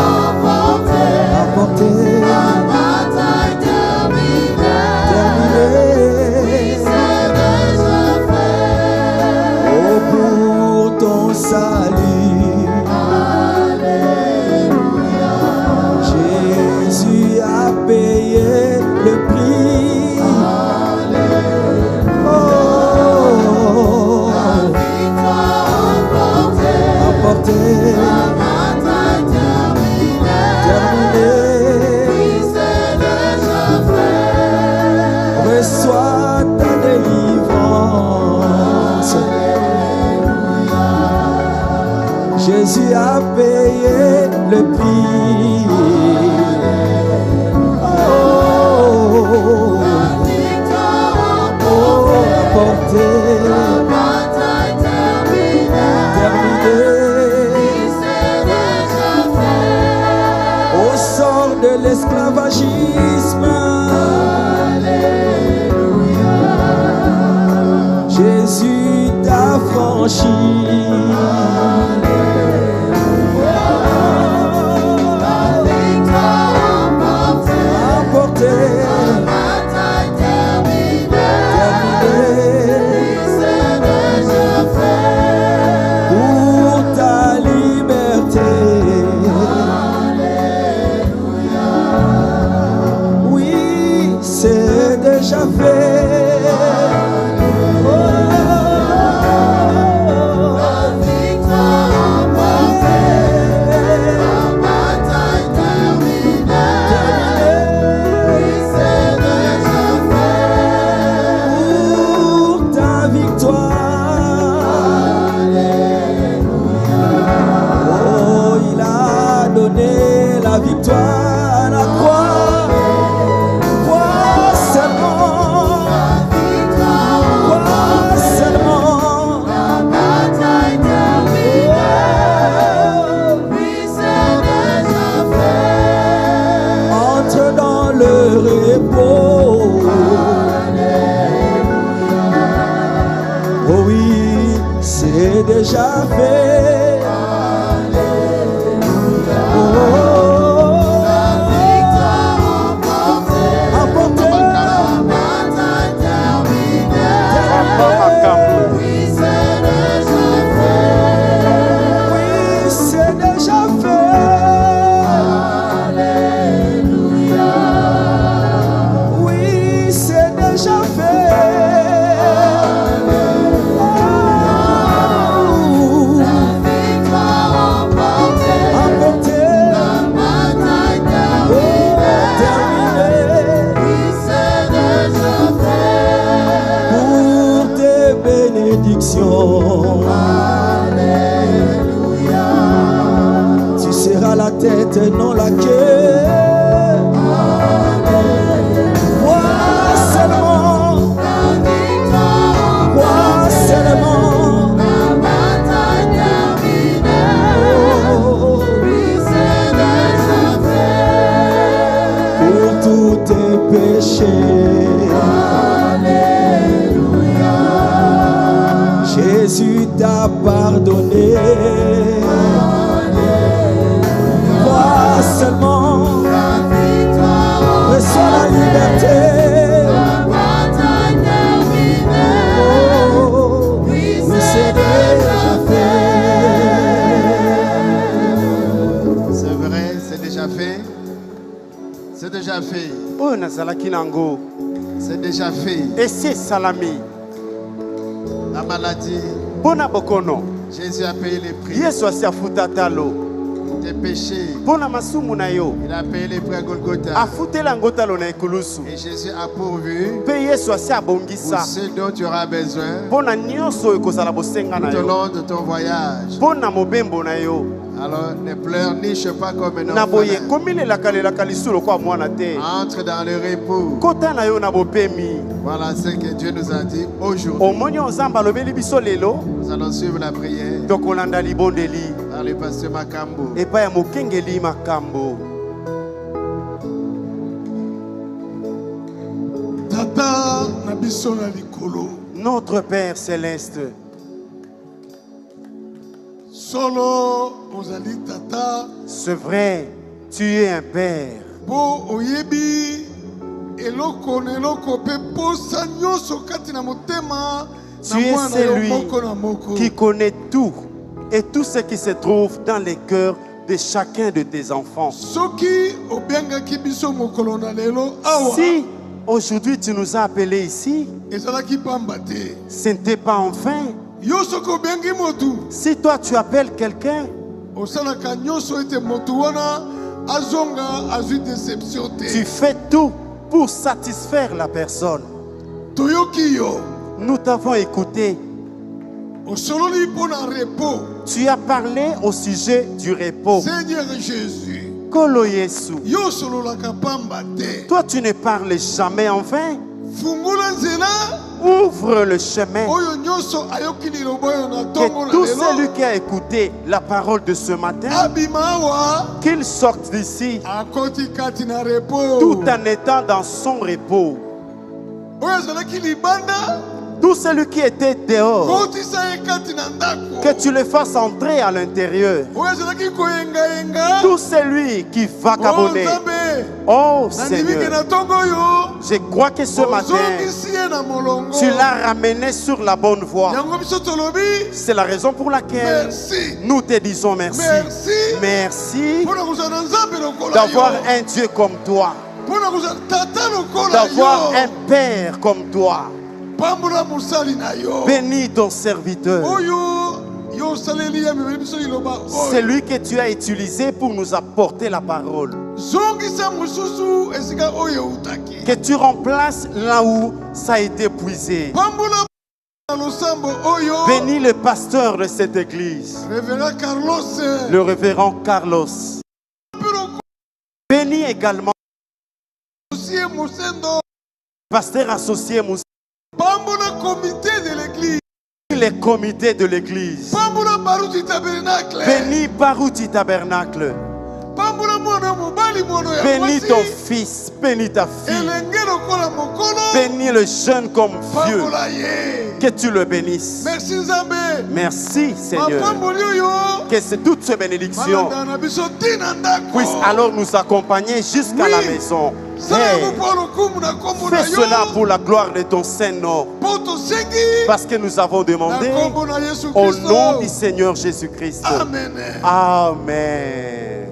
remportée, la bataille terminée. Oui, c'est déjà fait. Oh, pour ton salut. Alléluia. Jésus a payé le prix. Alléluia. Oh, la victoire remportée, la bataille terminée. Oui, c'est déjà fait. Reçois ta délivrance. Alléluia. Jésus a payé le prix. Oh, la victoire remportée, la bataille terminée. Oui, c'est déjà fait. Au sort de l'esclavagisme. Alléluia. Jésus t'a franchi. La victoire remportée, la bataille terminée. Oui, c'est déjà fait. Pour ta liberté. Alléluia. Oui, c'est déjà fait. Oh, la victoire remportée, la bataille terminée. Oui, c'est déjà fait. Pour ta victoire. Alléluia. Oh, il a donné la victoire à la croix. Crois seulement. La victoire crois seulement. La bataille terminée. Oui, c'est déjà fait. Entre dans le repos. Alléluia. Oh oui, c'est déjà fait. Alléluia. Oh, la victoire remportée, la bataille terminée. Oui, c'est déjà fait. Oui, c'est déjà fait. Alléluia. Oui, c'est déjà fait. Oh, la victoire remportée, la bataille terminée. Oui, c'est déjà fait. Pour tes bénédictions. Alléluia. Tu seras la tête et non la queue. Crois seulement. La victoire crois seulement. La bataille terminée. Oh, oui, c'est déjà fait. Pour tous tes péchés. Alléluia. Jésus t'a pardonné. Crois seulement. La victoire reçois la liberté. La bataille terminée. Oh, oui, C'est déjà fait. Oh nazalaki nango. C'est déjà fait. Et c'est salami. La maladie. Bona bokono. Jésus a payé les prix. Yesu asiafuta talo. Tes péchés. Bona masumu na yo. Il a payé les prix à Golgotha. Afutela ngotalo na ekulusu. Et Jésus a pourvu. Pe Yesu asiabongisa. Pour ce dont tu auras besoin. Bona nyonso ekozala bosenga na yo. Tout au long de ton voyage. Bona mobembo na yo. Alors ne pleurniche pas comme un Naboye orphelin. komile la lisolo kwa mwana te. Entre dans le repos. Kota na yo na bopemi. Voilà ce que Dieu nous a dit aujourd'hui. Omoni ozamba lobeli biso lelo. Nous allons suivre la prière. Donc olanda libondeli. Par le pasteur Makambo. Et pas ya mokengeli Makambo. Tata na biso na likolo. Notre Père céleste. Solo ozali tata. C'est vrai, tu es un père. Bo oyebi eloko na eloko pe posa nyonso kati na motema. Tu es celui qui connaît tout et tout ce qui se trouve dans les cœurs de chacun de tes enfants. Si aujourd'hui tu nous as appelés ici, ce n'était pas en vain. Si toi tu appelles quelqu'un, tu fais tout pour satisfaire la personne. Nous t'avons écouté. Tu as parlé au sujet du repos. Seigneur Jésus, Kolo Yesu. Toi tu ne parles jamais en vain. Ouvre le chemin. Que tout celui qui a écouté la parole de ce matin, qu'il sorte d'ici tout en étant dans son repos. Tout celui qui était dehors, que tu le fasses entrer à l'intérieur. Tout celui qui vagabondait, oh Seigneur, je crois que ce matin, tu l'as ramené sur la bonne voie. C'est la raison pour laquelle nous te disons merci. Merci d'avoir un Dieu comme toi, d'avoir un Père comme toi. Bénis ton serviteur. C'est lui que tu as utilisé pour nous apporter la parole. Que tu remplaces là où ça a été épuisé. Bénis le pasteur de cette église, le révérend Carlos. Bénis également le pasteur associé Moussa. Les comités de l'église. Bénis Barouti Tabernacle. Bénis ton fils, bénis ta fille. Bénis le jeune comme vieux. Que tu le bénisses. Merci Seigneur. Que toutes ces bénédictions puissent alors nous accompagner jusqu'à la maison. Hey, fais cela pour la gloire de ton Saint-Nom. Parce que nous avons demandé au nom du Seigneur Jésus-Christ. Amen. Amen.